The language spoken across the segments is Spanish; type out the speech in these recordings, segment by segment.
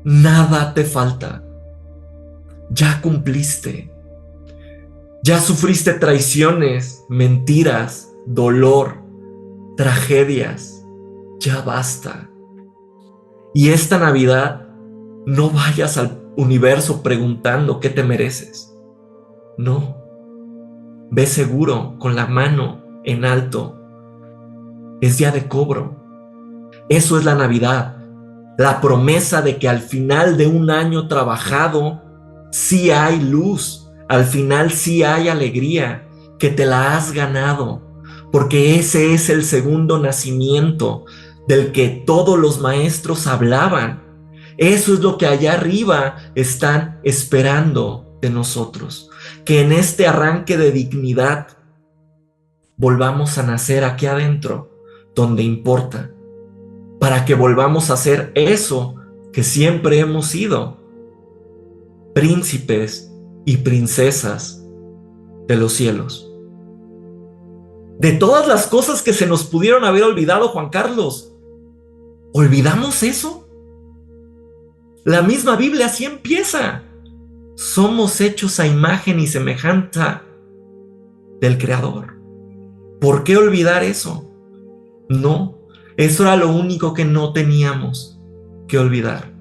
Nada te falta. Ya cumpliste. Ya sufriste traiciones, mentiras, dolor, tragedias. Ya basta. Y esta Navidad no vayas al universo preguntando qué te mereces. No. Ve seguro, con la mano en alto. Es día de cobro. Eso es la Navidad. La promesa de que al final de un año trabajado, sí hay luz. Al final sí hay alegría, que te la has ganado. Porque ese es el segundo nacimiento del que todos los maestros hablaban. Eso es lo que allá arriba están esperando de nosotros. Que en este arranque de dignidad volvamos a nacer aquí adentro, donde importa, para que volvamos a ser eso que siempre hemos sido, príncipes y princesas de los cielos. De todas las cosas que se nos pudieron haber olvidado, Juan Carlos, ¿olvidamos eso? La misma Biblia así empieza. Somos hechos a imagen y semejanza del Creador. ¿Por qué olvidar eso? No, eso era lo único que no teníamos que olvidar.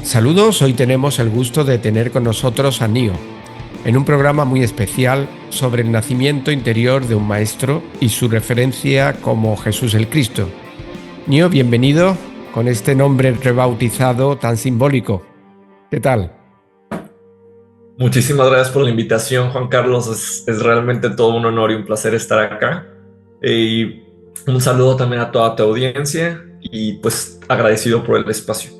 Saludos, hoy tenemos el gusto de tener con nosotros a Nio, en un programa muy especial sobre el nacimiento interior de un maestro y su referencia como Jesús el Cristo. Nio, bienvenido con este nombre rebautizado tan simbólico. ¿Qué tal? Muchísimas gracias por la invitación, Juan Carlos. Es realmente todo un honor y un placer estar acá. Y un saludo también a toda tu audiencia y pues agradecido por el espacio.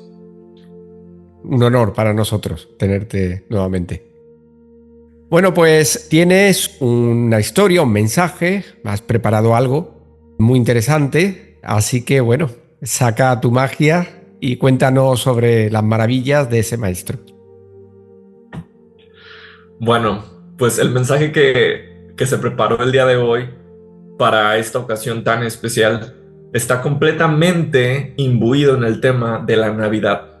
Un honor para nosotros tenerte nuevamente. Bueno, pues tienes una historia, un mensaje, has preparado algo muy interesante, así que bueno, saca tu magia y cuéntanos sobre las maravillas de ese maestro. Bueno, pues el mensaje que se preparó el día de hoy para esta ocasión tan especial está completamente imbuido en el tema de la Navidad.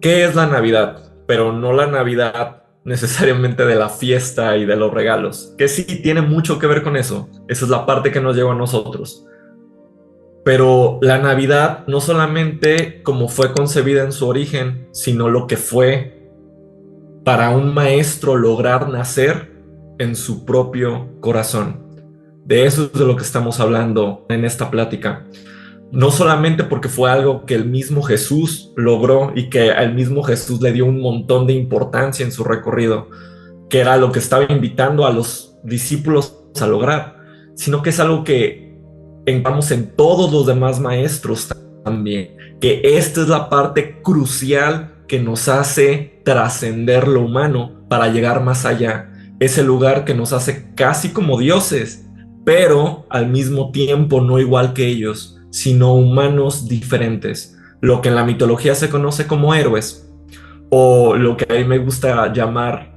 ¿Qué es la Navidad? Pero no la Navidad necesariamente de la fiesta y de los regalos, que sí tiene mucho que ver con eso. Esa es la parte que nos lleva a nosotros. Pero la Navidad no solamente como fue concebida en su origen, sino lo que fue para un maestro lograr nacer en su propio corazón. De eso es de lo que estamos hablando en esta plática. No solamente porque fue algo que el mismo Jesús logró y que al mismo Jesús le dio un montón de importancia en su recorrido, que era lo que estaba invitando a los discípulos a lograr, sino que es algo que encontramos en todos los demás maestros también, que esta es la parte crucial que nos hace trascender lo humano para llegar más allá. Es el lugar que nos hace casi como dioses, pero al mismo tiempo no igual que ellos, sino humanos diferentes, lo que en la mitología se conoce como héroes, o lo que a mí me gusta llamar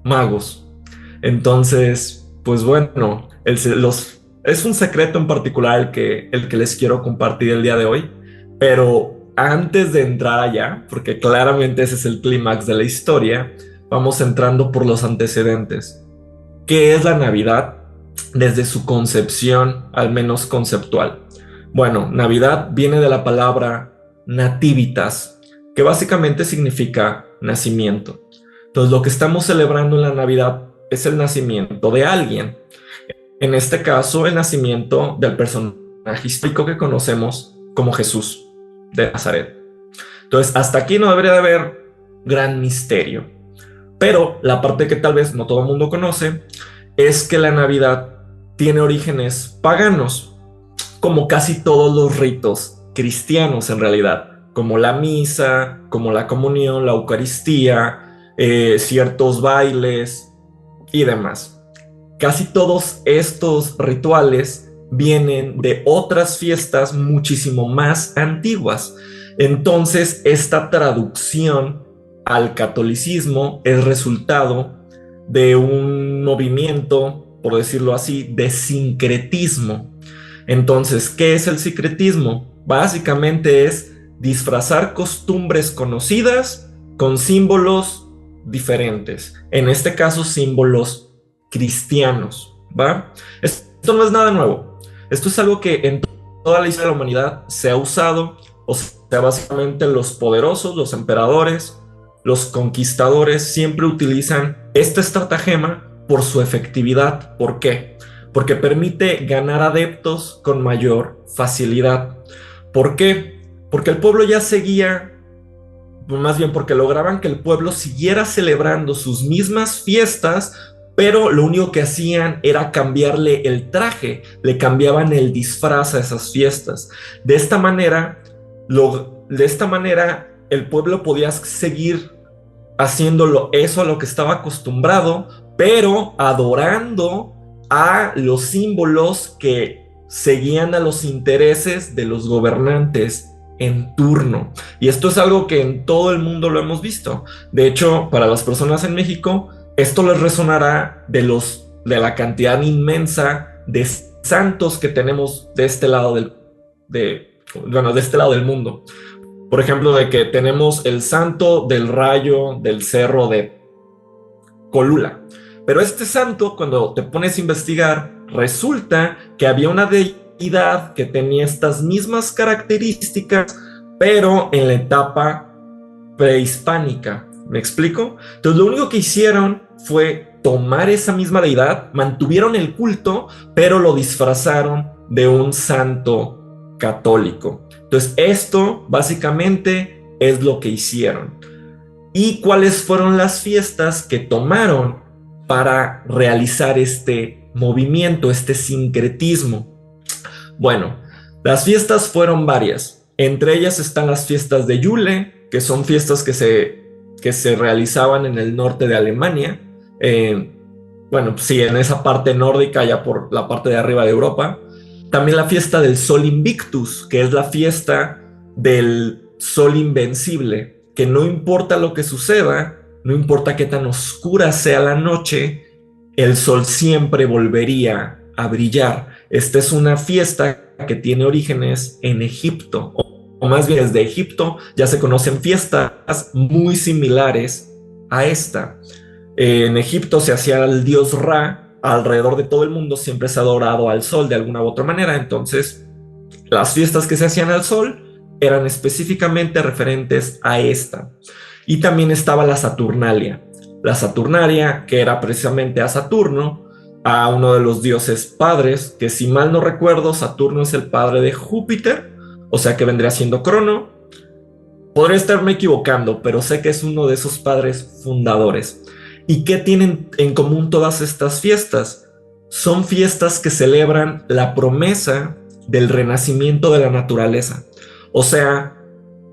magos. Entonces, pues bueno, es un secreto en particular el que les quiero compartir el día de hoy, pero antes de entrar allá, porque claramente ese es el clímax de la historia, vamos entrando por los antecedentes. ¿Qué es la Navidad desde su concepción, al menos conceptual? Bueno, Navidad viene de la palabra nativitas, que básicamente significa nacimiento. Entonces, lo que estamos celebrando en la Navidad es el nacimiento de alguien. En este caso, el nacimiento del personaje histórico que conocemos como Jesús de Nazaret. Entonces, hasta aquí no debería de haber gran misterio. Pero la parte que tal vez no todo el mundo conoce es que la Navidad tiene orígenes paganos, como casi todos los ritos cristianos en realidad, como la misa, como la comunión, la Eucaristía, ciertos bailes y demás. Casi todos estos rituales vienen de otras fiestas muchísimo más antiguas. Entonces, esta traducción al catolicismo es resultado de un movimiento, por decirlo así, de sincretismo. Entonces, ¿qué es el sincretismo? Básicamente es disfrazar costumbres conocidas con símbolos diferentes. En este caso, símbolos cristianos, ¿va? Esto no es nada nuevo. Esto es algo que en toda la historia de la humanidad se ha usado. O sea, básicamente los poderosos, los emperadores, los conquistadores siempre utilizan esta estratagema por su efectividad. ¿Por qué? Porque permite ganar adeptos con mayor facilidad. ¿Por qué? Porque el pueblo ya seguía, más bien porque lograban que el pueblo siguiera celebrando sus mismas fiestas, pero lo único que hacían era cambiarle el traje, le cambiaban el disfraz a esas fiestas. De esta manera, el pueblo podía seguir haciéndolo eso a lo que estaba acostumbrado, pero adorando a los símbolos que seguían a los intereses de los gobernantes en turno. Y esto es algo que en todo el mundo lo hemos visto. De hecho, para las personas en México, esto les resonará de la cantidad inmensa de santos que tenemos de este lado de este lado del mundo. Por ejemplo, de que tenemos el santo del rayo del cerro de Colula. Pero este santo, cuando te pones a investigar, resulta que había una deidad que tenía estas mismas características, pero en la etapa prehispánica. ¿Me explico? Entonces, lo único que hicieron fue tomar esa misma deidad, mantuvieron el culto, pero lo disfrazaron de un santo católico. Entonces, esto básicamente es lo que hicieron. ¿Y cuáles fueron las fiestas que tomaron para realizar este movimiento, este sincretismo? Bueno, las fiestas fueron varias. Entre ellas están las fiestas de Yule, que son fiestas que se realizaban en el norte de Alemania. Bueno, sí, en esa parte nórdica, ya por la parte de arriba de Europa. También la fiesta del Sol Invictus, que es la fiesta del Sol Invencible, que no importa lo que suceda, no importa qué tan oscura sea la noche, el sol siempre volvería a brillar. Esta es una fiesta que tiene orígenes en Egipto, o más bien desde Egipto ya se conocen fiestas muy similares a esta. En Egipto se hacía el dios Ra. Alrededor de todo el mundo siempre se ha adorado al sol de alguna u otra manera. Entonces, las fiestas que se hacían al sol eran específicamente referentes a esta. Y también estaba la Saturnalia. La Saturnalia, que era precisamente a Saturno, a uno de los dioses padres, que si mal no recuerdo, Saturno es el padre de Júpiter, o sea que vendría siendo Crono. Podría estarme equivocando, pero sé que es uno de esos padres fundadores. ¿Y qué tienen en común todas estas fiestas? Son fiestas que celebran la promesa del renacimiento de la naturaleza. O sea,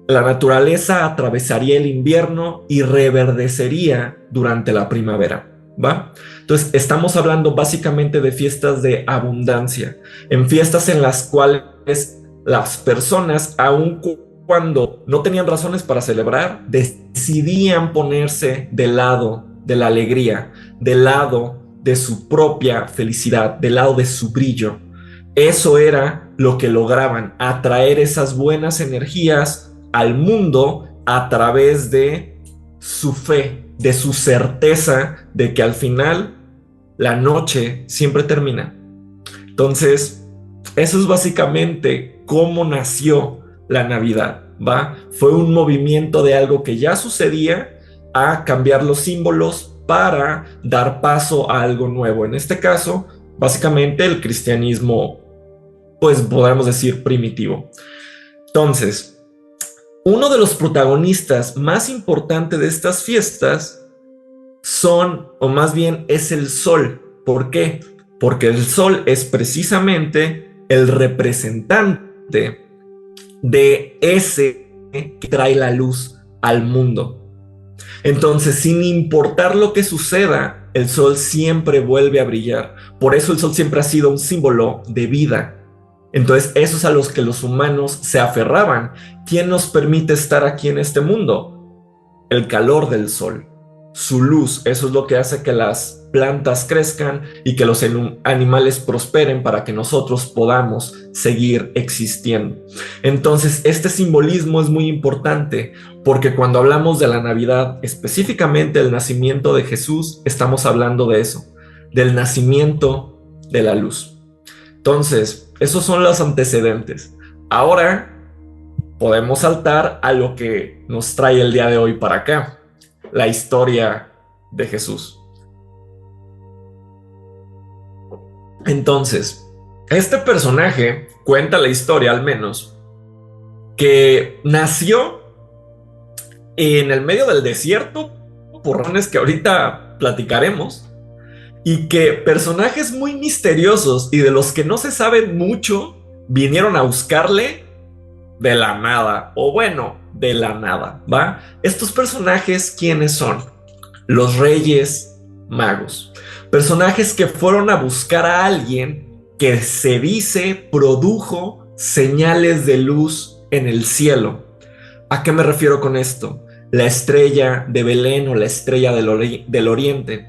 la naturaleza atravesaría el invierno y reverdecería durante la primavera, ¿va? Entonces, estamos hablando básicamente de fiestas de abundancia, en fiestas en las cuales las personas, aun cuando no tenían razones para celebrar, decidían ponerse del lado de la alegría, del lado de su propia felicidad, del lado de su brillo. Eso era lo que lograban, atraer esas buenas energías al mundo a través de su fe, de su certeza de que al final la noche siempre termina. Entonces, eso es básicamente cómo nació la Navidad, ¿va? Fue un movimiento de algo que ya sucedía a cambiar los símbolos para dar paso a algo nuevo. En este caso, básicamente el cristianismo, pues podemos decir primitivo. Entonces, uno de los protagonistas más importantes de estas fiestas son, o más bien es el sol. ¿Por qué? Porque el sol es precisamente el representante de ese que trae la luz al mundo. Entonces, sin importar lo que suceda, el sol siempre vuelve a brillar. Por eso el sol siempre ha sido un símbolo de vida. Entonces, eso es a los que los humanos se aferraban. ¿Quién nos permite estar aquí en este mundo? El calor del sol, su luz. Eso es lo que hace que las plantas crezcan y que los animales prosperen para que nosotros podamos seguir existiendo. Entonces, este simbolismo es muy importante porque cuando hablamos de la Navidad, específicamente el nacimiento de Jesús, estamos hablando de eso, del nacimiento de la luz. Entonces, esos son los antecedentes. Ahora podemos saltar a lo que nos trae el día de hoy para acá, la historia de Jesús. Entonces, este personaje cuenta la historia, al menos, que nació en el medio del desierto, por razones que ahorita platicaremos, y que personajes muy misteriosos y de los que no se sabe mucho vinieron a buscarle de la nada, o bueno, de la nada, ¿va? Estos personajes, ¿quiénes son? Los Reyes Magos. Personajes que fueron a buscar a alguien que se dice produjo señales de luz en el cielo. ¿A qué me refiero con esto? La estrella de Belén o la estrella del Oriente.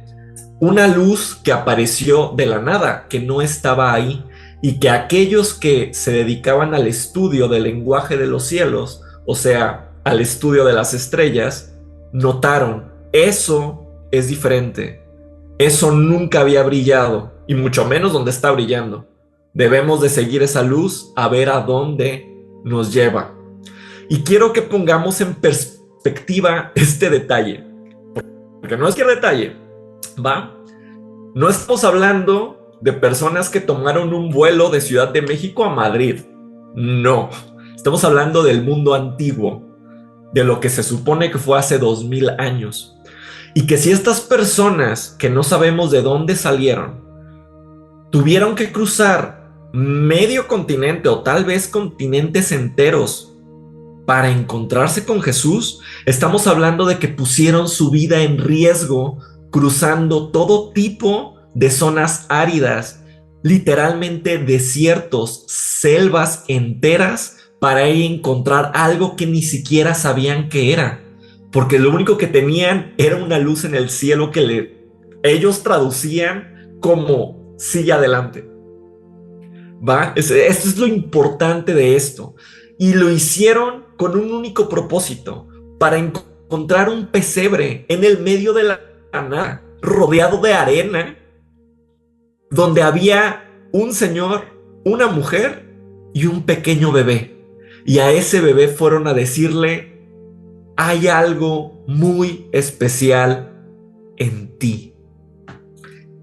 Una luz que apareció de la nada, que no estaba ahí, y que aquellos que se dedicaban al estudio del lenguaje de los cielos, o sea, al estudio de las estrellas, notaron, eso es diferente, eso nunca había brillado, y mucho menos donde está brillando. Debemos de seguir esa luz a ver a dónde nos lleva. Y quiero que pongamos en perspectiva este detalle, porque no es que detalle, ¿va? No estamos hablando de personas que tomaron un vuelo de Ciudad de México a Madrid. No, estamos hablando del mundo antiguo, de lo que se supone que fue hace 2000 años. Y que si estas personas que no sabemos de dónde salieron, tuvieron que cruzar medio continente o tal vez continentes enteros para encontrarse con Jesús, estamos hablando de que pusieron su vida en riesgo cruzando todo tipo de zonas áridas, literalmente desiertos, selvas enteras, para ir a encontrar algo que ni siquiera sabían que era, porque lo único que tenían era una luz en el cielo que ellos traducían como sigue adelante. ¿Va? Esto es lo importante de esto. Y lo hicieron con un único propósito, para encontrar un pesebre en el medio de la nada, rodeado de arena, donde había un señor, una mujer y un pequeño bebé. Y a ese bebé fueron a decirle, hay algo muy especial en ti.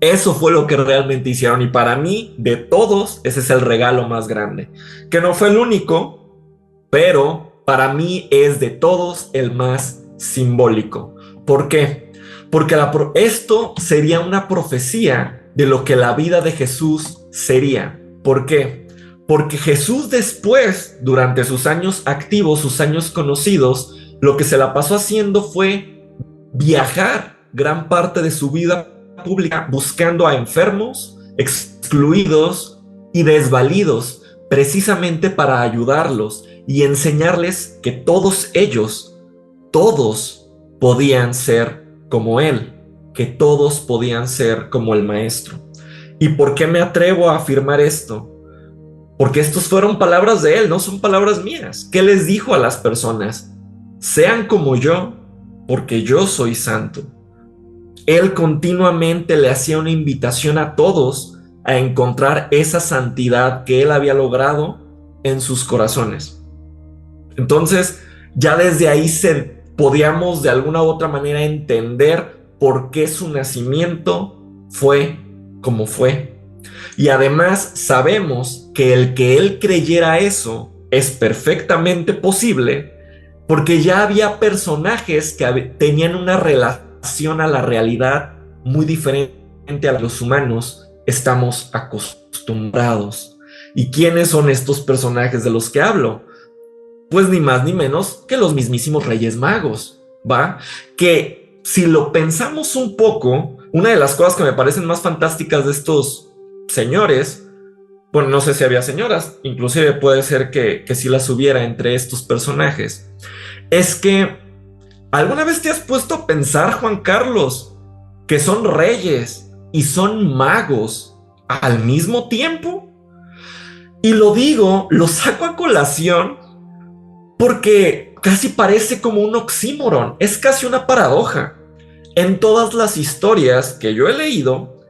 Eso fue lo que realmente hicieron, y para mí, de todos, ese es el regalo más grande. Que no fue el único, pero para mí es de todos el más simbólico. ¿Por qué? Porque esto sería una profecía de lo que la vida de Jesús sería. ¿Por qué? Porque Jesús después, durante sus años activos, sus años conocidos, lo que se la pasó haciendo fue viajar gran parte de su vida pública buscando a enfermos, excluidos y desvalidos, precisamente para ayudarlos y enseñarles que todos ellos, todos podían ser como Él, que todos podían ser como el Maestro. ¿Y por qué me atrevo a afirmar esto? Porque estos fueron palabras de Él, no son palabras mías. ¿Qué les dijo a las personas? Sean como yo, porque yo soy santo. Él continuamente le hacía una invitación a todos a encontrar esa santidad que Él había logrado en sus corazones. Entonces, ya desde ahí podíamos de alguna u otra manera entender por qué su nacimiento fue como fue. Y además sabemos que el que Él creyera eso es perfectamente posible, porque ya había personajes que tenían una relación a la realidad muy diferente a los humanos estamos acostumbrados. ¿Y quiénes son estos personajes de los que hablo? Pues ni más ni menos que los mismísimos Reyes Magos, ¿va? Que si lo pensamos un poco, Una de las cosas que me parecen más fantásticas de estos señores, bueno, no sé si había señoras, inclusive puede ser que sí las hubiera entre estos personajes, es que ¿alguna vez te has puesto a pensar, Juan Carlos, que son reyes y son magos al mismo tiempo? Y lo digo, lo saco a colación porque casi parece como un oxímoron, es casi una paradoja. En todas las historias que yo he leído,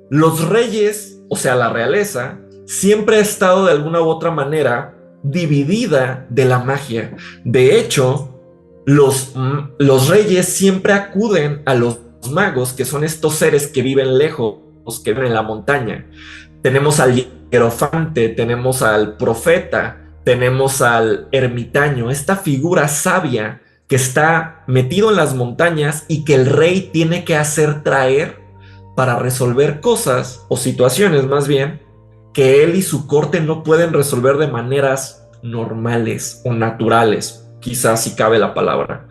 los reyes, o sea, la realeza, siempre ha estado de alguna u otra manera dividida de la magia. De hecho, los reyes siempre acuden a los magos, que son estos seres que viven lejos, que viven en la montaña. Tenemos al hierofante, tenemos al profeta, tenemos al ermitaño, esta figura sabia que está metido en las montañas y que el rey tiene que hacer traer para resolver cosas o situaciones más bien que él y su corte no pueden resolver de maneras normales o naturales, quizás si cabe la palabra.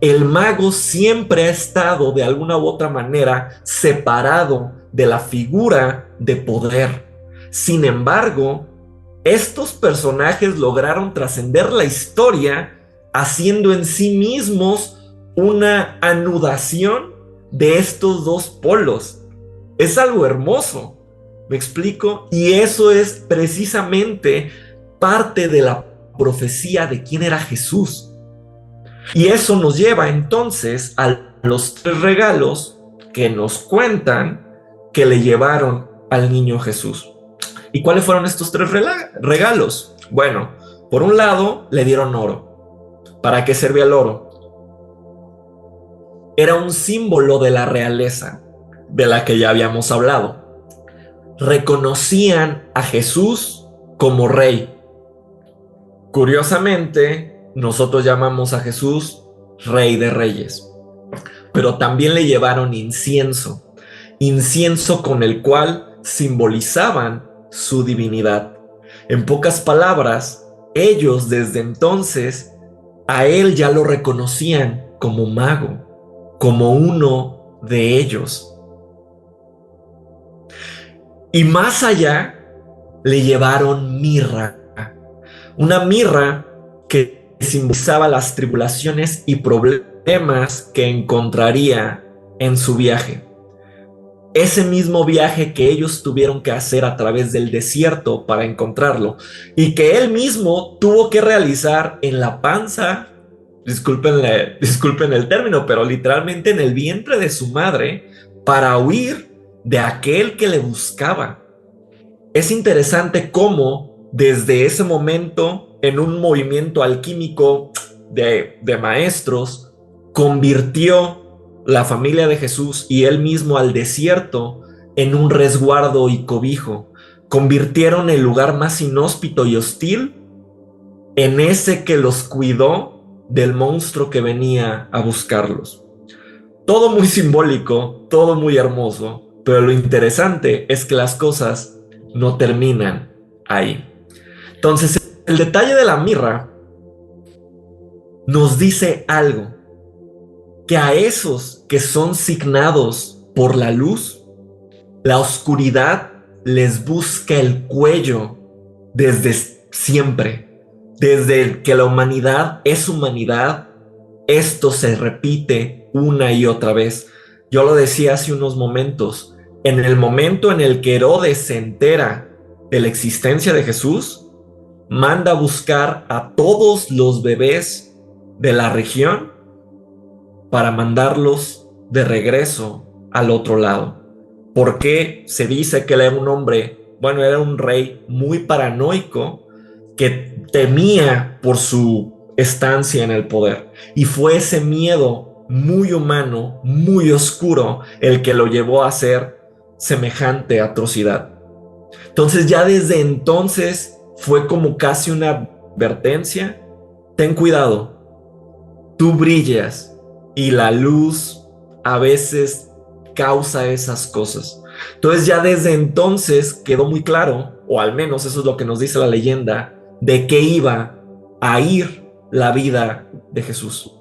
El mago siempre ha estado de alguna u otra manera separado de la figura de poder. Sin embargo, estos personajes lograron trascender la historia haciendo en sí mismos una anudación de estos dos polos. Es algo hermoso, ¿me explico? Y eso es precisamente parte de la profecía de quién era Jesús. Y eso nos lleva entonces a los 3 regalos que nos cuentan que le llevaron al niño Jesús. ¿Y cuáles fueron estos 3 regalos? Bueno, por un lado le dieron oro. ¿Para qué servía el oro? Era un símbolo de la realeza, de la que ya habíamos hablado. Reconocían a Jesús como rey. Curiosamente, nosotros llamamos a Jesús Rey de Reyes, pero también le llevaron incienso, incienso con el cual simbolizaban su divinidad. En pocas palabras, ellos desde entonces a él ya lo reconocían como mago, como uno de ellos. Y más allá, le llevaron mirra, una mirra que simbolizaba las tribulaciones y problemas que encontraría en su viaje. Ese mismo viaje que ellos tuvieron que hacer a través del desierto para encontrarlo y que él mismo tuvo que realizar en la panza, disculpen el término, pero literalmente en el vientre de su madre para huir de aquel que le buscaba. Es interesante cómo desde ese momento, en un movimiento alquímico de maestros, convirtió la familia de Jesús y él mismo al desierto en un resguardo y cobijo. Convirtieron el lugar más inhóspito y hostil en ese que los cuidó del monstruo que venía a buscarlos. Todo muy simbólico, todo muy hermoso, pero lo interesante es que las cosas no terminan ahí. Entonces, el detalle de la mirra nos dice algo, que a esos que son signados por la luz, la oscuridad les busca el cuello desde siempre. Desde que la humanidad es humanidad, esto se repite una y otra vez. Yo lo decía hace unos momentos, en el momento en el que Herodes se entera de la existencia de Jesús, manda a buscar a todos los bebés de la región para mandarlos de regreso al otro lado. Porque se dice que él era un hombre, bueno, era un rey muy paranoico que temía por su estancia en el poder. Y fue ese miedo muy humano, muy oscuro, el que lo llevó a hacer semejante atrocidad. Entonces ya desde entonces fue como casi una advertencia. Ten cuidado, tú brillas y la luz a veces causa esas cosas. Entonces ya desde entonces quedó muy claro, o al menos eso es lo que nos dice la leyenda, de qué iba a ir la vida de Jesús.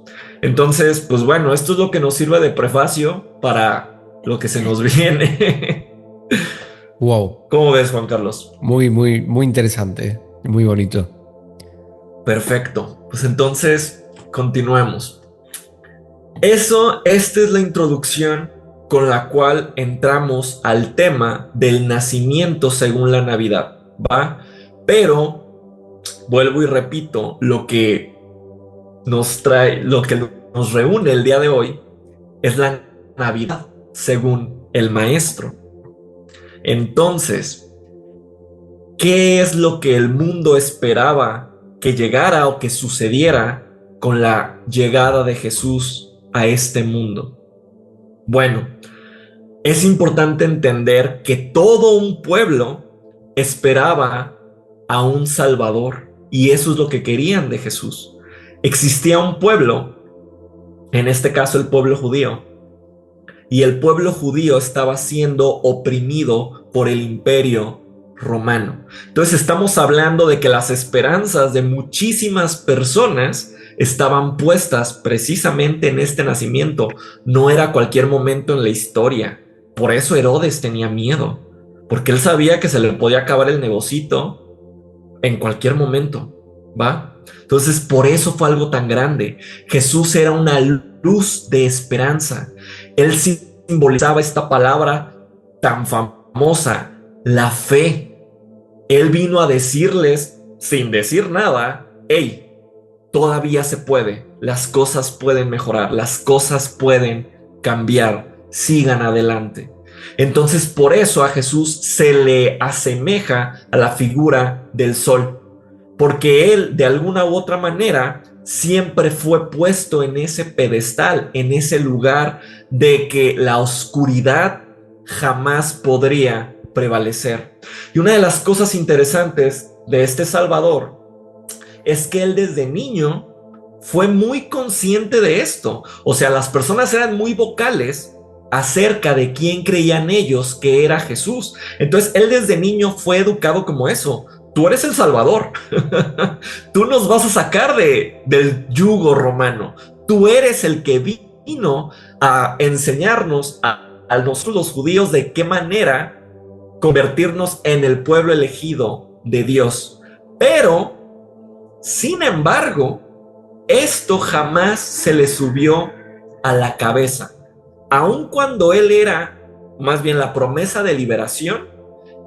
Entonces, pues bueno, esto es lo que nos sirve de prefacio para lo que se nos viene. Wow. ¿Cómo ves, Juan Carlos? Muy, muy, muy interesante. Muy bonito. Perfecto. Pues entonces, continuemos. Esta es la introducción con la cual entramos al tema del nacimiento según la Navidad, ¿va? Pero, vuelvo y repito, lo que nos reúne el día de hoy es la Navidad según el maestro. Entonces, ¿qué es lo que el mundo esperaba que llegara o que sucediera con la llegada de Jesús a este mundo? Bueno, es importante entender que todo un pueblo esperaba a un Salvador y eso es lo que querían de Jesús. Existía un pueblo, en este caso el pueblo judío, y el pueblo judío estaba siendo oprimido por el imperio romano. Entonces estamos hablando de que las esperanzas de muchísimas personas estaban puestas precisamente en este nacimiento. No era cualquier momento en la historia. Por eso Herodes tenía miedo, porque él sabía que se le podía acabar el negocito en cualquier momento, ¿va? Entonces, por eso fue algo tan grande. Jesús era una luz de esperanza. Él simbolizaba esta palabra tan famosa, la fe. Él vino a decirles, sin decir nada, hey, todavía se puede, las cosas pueden mejorar, las cosas pueden cambiar, sigan adelante. Entonces, por eso a Jesús se le asemeja a la figura del sol, porque él, de alguna u otra manera, siempre fue puesto en ese pedestal, en ese lugar de que la oscuridad jamás podría prevalecer. Y una de las cosas interesantes de este Salvador es que él desde niño fue muy consciente de esto. O sea, las personas eran muy vocales acerca de quién creían ellos que era Jesús. Entonces, él desde niño fue educado como eso. Tú eres el Salvador. Tú nos vas a sacar del yugo romano. Tú eres el que vino a enseñarnos a nosotros los judíos de qué manera convertirnos en el pueblo elegido de Dios. Pero, sin embargo, esto jamás se le subió a la cabeza. Aun cuando él era, más bien la promesa de liberación,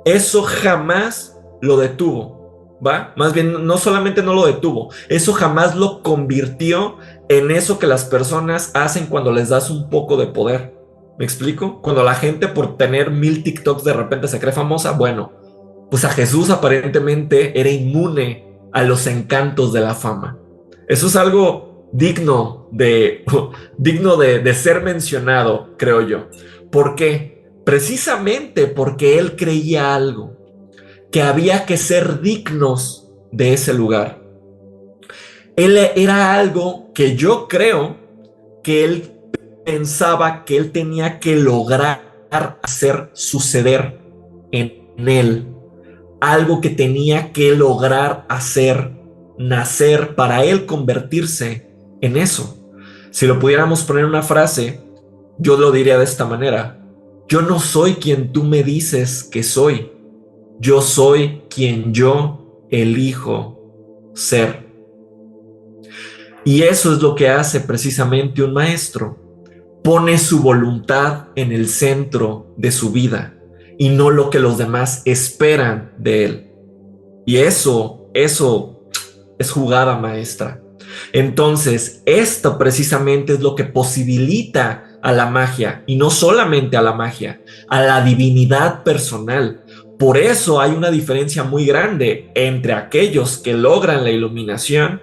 eso jamás lo detuvo, ¿va? Más bien, no solamente no lo detuvo, eso jamás lo convirtió en eso que las personas hacen cuando les das un poco de poder. ¿Me explico? Cuando la gente por tener 1000 TikToks de repente se cree famosa, bueno, pues a Jesús aparentemente era inmune a los encantos de la fama. Eso es algo digno de ser mencionado, creo yo. ¿Por qué? Precisamente porque él creía algo, que había que ser dignos de ese lugar. Él era algo que yo creo que él pensaba que él tenía que lograr hacer suceder en él. Algo que tenía que lograr hacer nacer para él convertirse en eso. Si lo pudiéramos poner en una frase, yo lo diría de esta manera: yo no soy quien tú me dices que soy, yo soy quien yo elijo ser. Y eso es lo que hace precisamente un maestro. Pone su voluntad en el centro de su vida y no lo que los demás esperan de él. Y eso es jugada maestra. Entonces, esto precisamente es lo que posibilita a la magia, y no solamente a la magia, a la divinidad personal. Por eso hay una diferencia muy grande entre aquellos que logran la iluminación,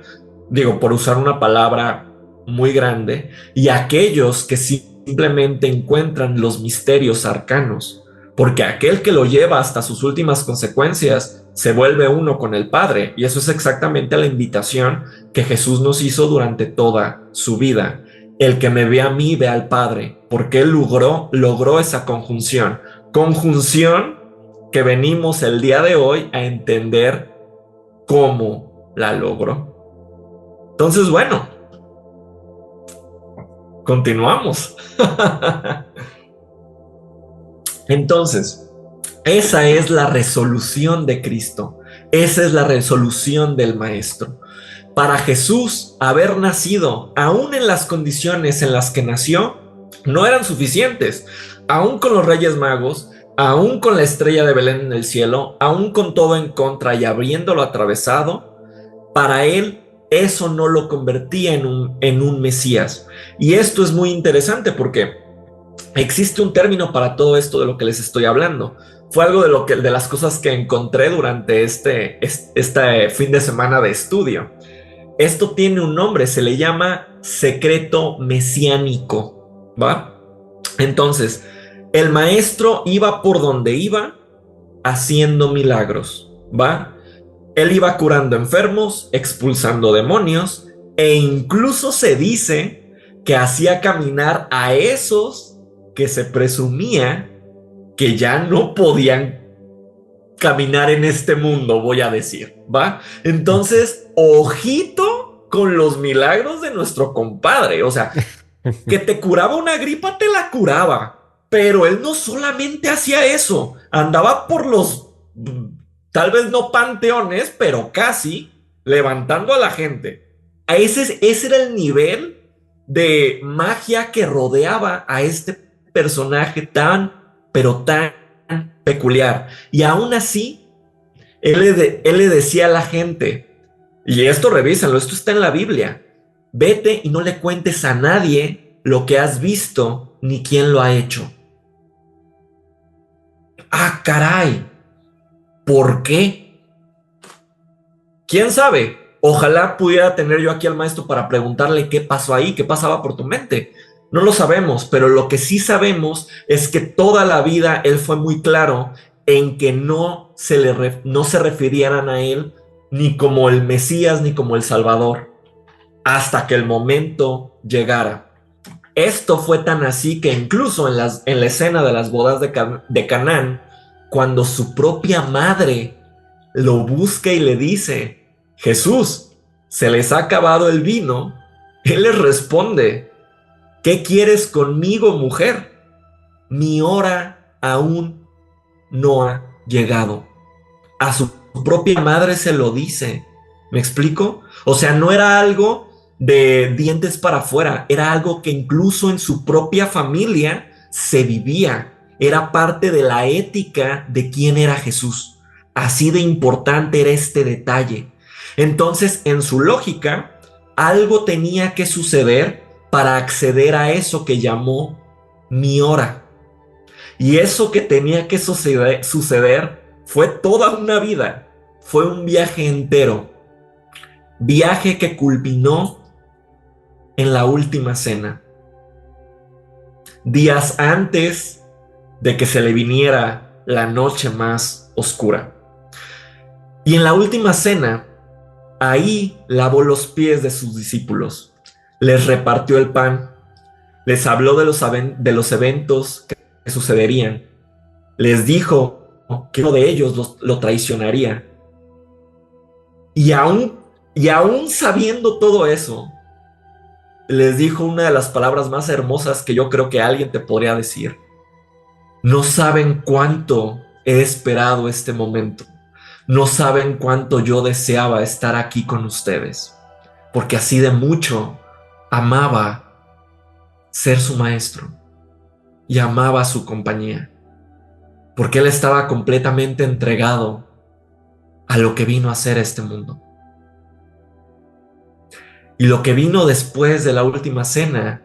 digo, por usar una palabra muy grande, y aquellos que simplemente encuentran los misterios arcanos. Porque aquel que lo lleva hasta sus últimas consecuencias se vuelve uno con el Padre, y eso es exactamente la invitación que Jesús nos hizo durante toda su vida. El que me ve a mí, ve al Padre, porque él logró esa conjunción que venimos el día de hoy a entender cómo la logró. Entonces, bueno, continuamos. Entonces, esa es la resolución de Cristo. Esa es la resolución del Maestro. Para Jesús, haber nacido, aún en las condiciones en las que nació, no eran suficientes. Aún con los Reyes Magos, aún con la estrella de Belén en el cielo, aún con todo en contra y habiéndolo atravesado, para él eso no lo convertía en un Mesías. Y esto es muy interesante porque existe un término para todo esto de lo que les estoy hablando. Fue algo de las cosas que encontré durante este fin de semana de estudio. Esto tiene un nombre, se le llama secreto mesiánico, ¿va? Entonces, el maestro iba por donde iba haciendo milagros, ¿va? Él iba curando enfermos, expulsando demonios, e incluso se dice que hacía caminar a esos que se presumía que ya no podían caminar en este mundo, voy a decir, ¿va? Entonces, ojito con los milagros de nuestro compadre, o sea, que te curaba una gripa, te la curaba, pero él no solamente hacía eso, andaba por los, tal vez no panteones, pero casi, levantando a la gente. Ese era el nivel de magia que rodeaba a este personaje pero tan peculiar. Y aún así, él le decía a la gente, y esto revísalo, esto está en la Biblia, vete y no le cuentes a nadie lo que has visto ni quién lo ha hecho. Ah, caray, ¿por qué? ¿Quién sabe? Ojalá pudiera tener yo aquí al maestro para preguntarle qué pasó ahí, qué pasaba por tu mente. No lo sabemos, pero lo que sí sabemos es que toda la vida él fue muy claro en que no se refirieran a él ni como el Mesías ni como el Salvador, hasta que el momento llegara. Esto fue tan así que incluso en la escena de las bodas de Canaán, cuando su propia madre lo busca y le dice, Jesús, se les ha acabado el vino, él les responde, ¿qué quieres conmigo, mujer? Mi hora aún no ha llegado. A su propia madre se lo dice. ¿Me explico? O sea, no era algo de dientes para afuera, era algo que incluso en su propia familia se vivía. Era parte de la ética de quién era Jesús. Así de importante era este detalle. Entonces, en su lógica, algo tenía que suceder para acceder a eso que llamó mi hora. Y eso que tenía que suceder fue toda una vida, fue un viaje entero, viaje que culminó en la última cena, días antes de que se le viniera la noche más oscura. Y en la última cena, ahí lavó los pies de sus discípulos, les repartió el pan, les habló de los eventos que sucederían, les dijo que uno de ellos lo traicionaría. Y aún sabiendo todo eso, les dijo una de las palabras más hermosas que yo creo que alguien te podría decir. No saben cuánto he esperado este momento. No saben cuánto yo deseaba estar aquí con ustedes, porque así de mucho amaba ser su maestro y amaba su compañía, porque él estaba completamente entregado a lo que vino a ser este mundo. Y lo que vino después de la última cena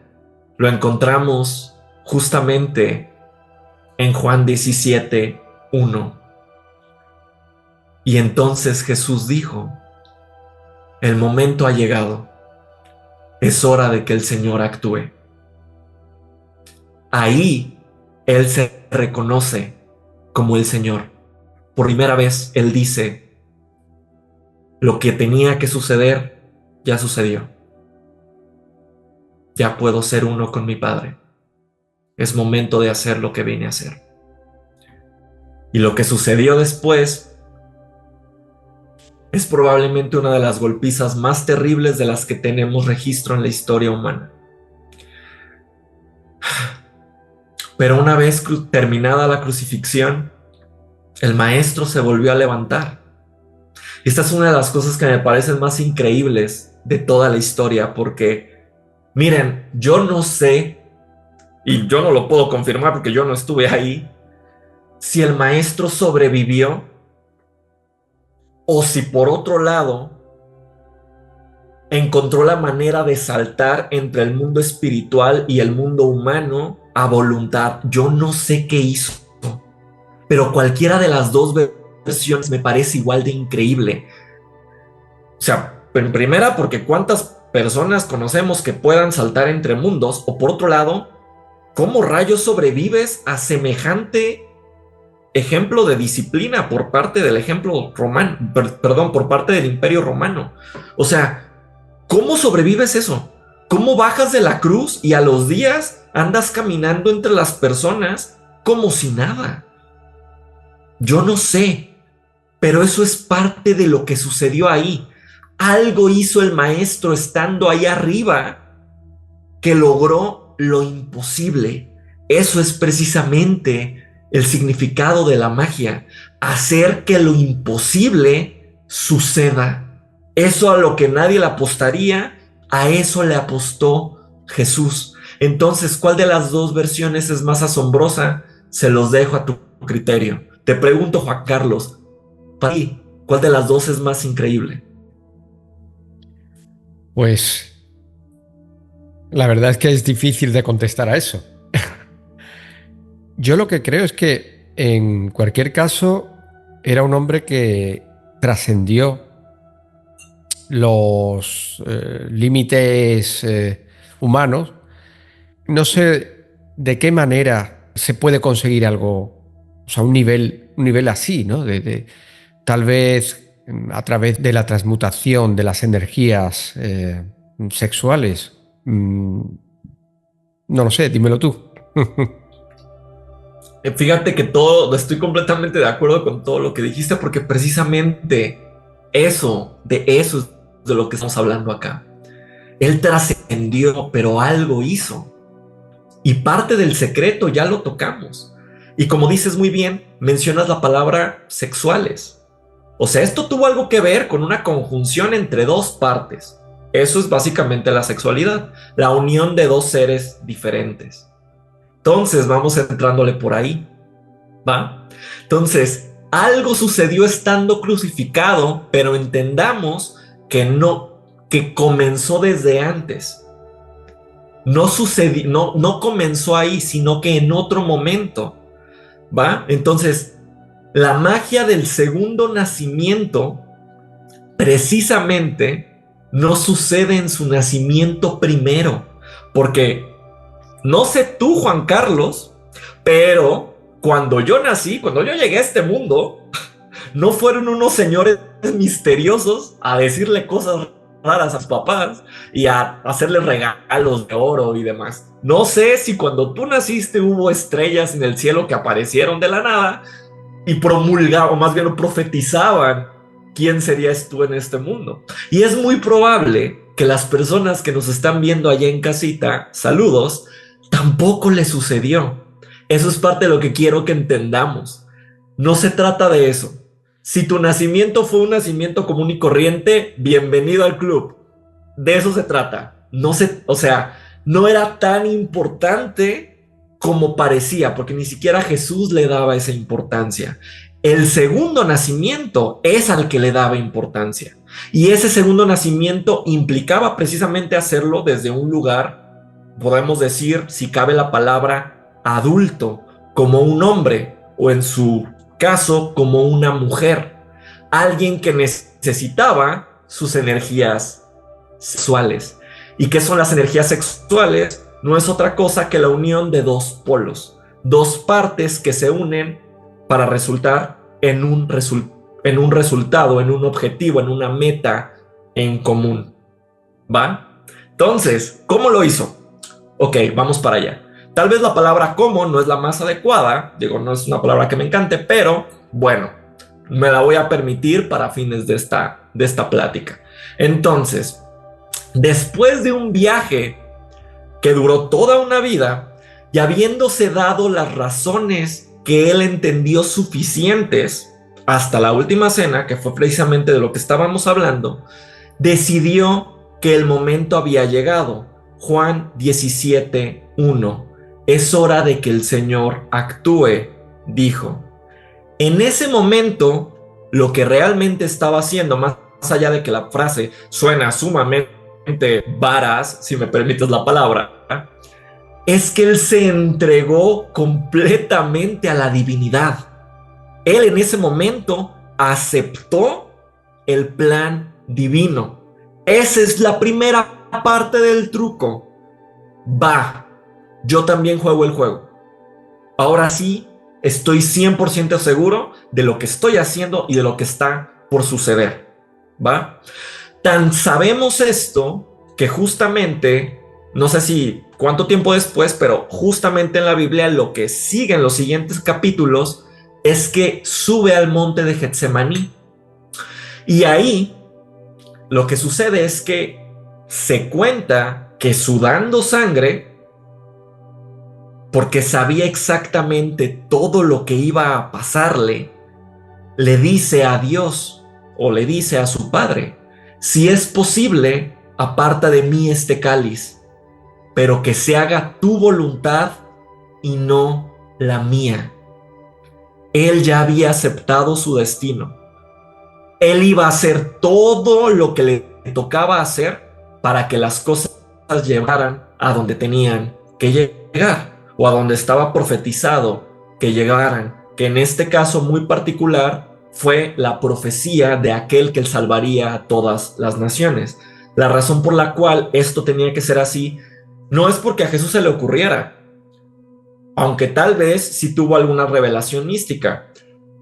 lo encontramos justamente en Juan 17:1. Y entonces Jesús dijo, el momento ha llegado, es hora de que el Señor actúe. Ahí Él se reconoce como el Señor. Por primera vez Él dice, lo que tenía que suceder ya sucedió. Ya puedo ser uno con mi Padre. Es momento de hacer lo que vine a hacer. Y lo que sucedió después es probablemente una de las golpizas más terribles de las que tenemos registro en la historia humana. Pero una vez terminada la crucifixión, el maestro se volvió a levantar. Esta es una de las cosas que me parecen más increíbles de toda la historia, porque, miren, yo no sé, y yo no lo puedo confirmar porque yo no estuve ahí, si el maestro sobrevivió o si por otro lado encontró la manera de saltar entre el mundo espiritual y el mundo humano a voluntad. Yo no sé qué hizo, pero cualquiera de las dos versiones me parece igual de increíble. O sea, en primera, porque cuántas personas conocemos que puedan saltar entre mundos, o por otro lado, ¿cómo rayos sobrevives a semejante ejemplo de disciplina por parte del ejemplo romano, perdón, por parte del Imperio Romano? O sea, ¿cómo sobrevives eso? ¿Cómo bajas de la cruz y a los días andas caminando entre las personas como si nada? Yo no sé, pero eso es parte de lo que sucedió ahí. Algo hizo el maestro estando ahí arriba que logró lo imposible. Eso es precisamente el significado de la magia, hacer que lo imposible suceda. Eso a lo que nadie le apostaría, a eso le apostó Jesús. Entonces, ¿cuál de las dos versiones es más asombrosa? Se los dejo a tu criterio. Te pregunto, Juan Carlos, para ti, ¿cuál de las dos es más increíble? Pues la verdad es que es difícil de contestar a eso. Yo lo que creo es que en cualquier caso era un hombre que trascendió los límites humanos. No sé de qué manera se puede conseguir algo, o sea, un nivel así, ¿no? Tal vez a través de la transmutación de las energías sexuales. No lo sé, dímelo tú. Fíjate que estoy completamente de acuerdo con todo lo que dijiste, porque precisamente eso es de lo que estamos hablando acá. Él trascendió, pero algo hizo. Y parte del secreto ya lo tocamos. Y como dices muy bien, mencionas la palabra sexuales. O sea, esto tuvo algo que ver con una conjunción entre dos partes. Eso es básicamente la sexualidad, la unión de dos seres diferentes. Entonces vamos entrándole por ahí, ¿va? Entonces, algo sucedió estando crucificado, pero entendamos que que comenzó desde antes. No comenzó ahí, sino que en otro momento, ¿va? Entonces, la magia del segundo nacimiento precisamente no sucede en su nacimiento primero, porque no sé tú, Juan Carlos, pero cuando yo nací, cuando yo llegué a este mundo, no fueron unos señores misteriosos a decirle cosas raras a sus papás y a hacerles regalos de oro y demás. No sé si cuando tú naciste hubo estrellas en el cielo que aparecieron de la nada y promulgaban, o más bien profetizaban quién serías tú en este mundo. Y es muy probable que las personas que nos están viendo allá en casita, saludos, tampoco le sucedió. Eso es parte de lo que quiero que entendamos. No se trata de eso. Si tu nacimiento fue un nacimiento común y corriente, bienvenido al club. De eso se trata. O sea, no era tan importante como parecía, porque ni siquiera Jesús le daba esa importancia. El segundo nacimiento es al que le daba importancia. Y ese segundo nacimiento implicaba precisamente hacerlo desde un lugar, podemos decir, si cabe la palabra, adulto, como un hombre, o en su caso, como una mujer. Alguien que necesitaba sus energías sexuales. ¿Y qué son las energías sexuales? No es otra cosa que la unión de dos polos, dos partes que se unen para resultar en un resultado, en un objetivo, en una meta en común. ¿Va? Entonces, ¿cómo lo hizo? Ok, vamos para allá. Tal vez la palabra cómo no es la más adecuada, digo, no es una palabra que me encante, pero bueno, me la voy a permitir para fines de esta plática. Entonces, después de un viaje que duró toda una vida, Y habiéndose dado las razones que él entendió suficientes hasta la última cena, que fue precisamente de lo que estábamos hablando, decidió que el momento había llegado. Juan 17:1. Es hora de que el Señor actúe, dijo. En ese momento, lo que realmente estaba haciendo, más allá de que la frase suena sumamente varas, si me permites la palabra, es que él se entregó completamente a la divinidad. Él en ese momento aceptó el plan divino. Esa es la primera parte del truco. Va, yo también juego el juego. Ahora sí, estoy 100% seguro de lo que estoy haciendo y de lo que está por suceder. ¿Va? Tan sabemos esto que justamente, no sé si cuánto tiempo después, pero justamente en la Biblia lo que sigue en los siguientes capítulos es que sube al monte de Getsemaní. Y ahí lo que sucede es que se cuenta que sudando sangre, porque sabía exactamente todo lo que iba a pasarle, le dice a Dios o le dice a su padre: si es posible, aparta de mí este cáliz, pero que se haga tu voluntad y no la mía. Él ya había aceptado su destino. Él iba a hacer todo lo que le tocaba hacer para que las cosas llegaran a donde tenían que llegar, o a donde estaba profetizado que llegaran, que en este caso muy particular fue la profecía de aquel que salvaría a todas las naciones. La razón por la cual esto tenía que ser así no es porque a Jesús se le ocurriera, aunque tal vez sí tuvo alguna revelación mística,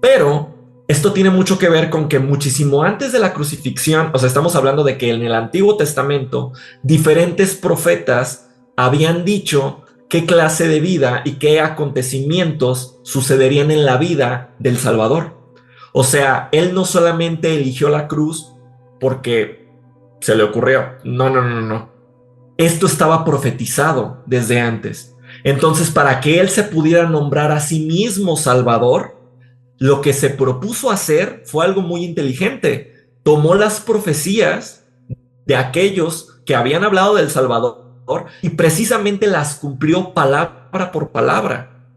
pero esto tiene mucho que ver con que muchísimo antes de la crucifixión, o sea, estamos hablando de que en el Antiguo Testamento diferentes profetas habían dicho qué clase de vida y qué acontecimientos sucederían en la vida del Salvador. O sea, él no solamente eligió la cruz porque se le ocurrió. No. Esto estaba profetizado desde antes. Entonces, para que él se pudiera nombrar a sí mismo Salvador, lo que se propuso hacer fue algo muy inteligente. Tomó las profecías de aquellos que habían hablado del Salvador y precisamente las cumplió palabra por palabra,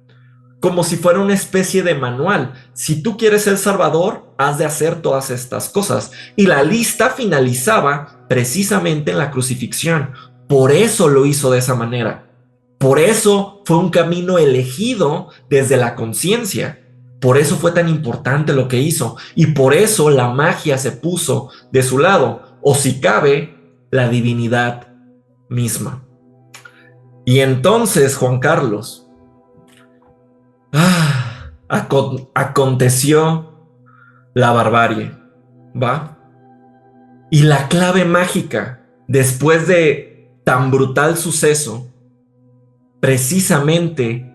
como si fuera una especie de manual. Si tú quieres ser Salvador, has de hacer todas estas cosas. Y la lista finalizaba precisamente en la crucifixión. Por eso lo hizo de esa manera. Por eso fue un camino elegido desde la conciencia. Por eso fue tan importante lo que hizo. Y por eso la magia se puso de su lado. O si cabe, la divinidad misma. Y entonces, Juan Carlos, aconteció la barbarie, ¿va? Y la clave mágica, después de tan brutal suceso, precisamente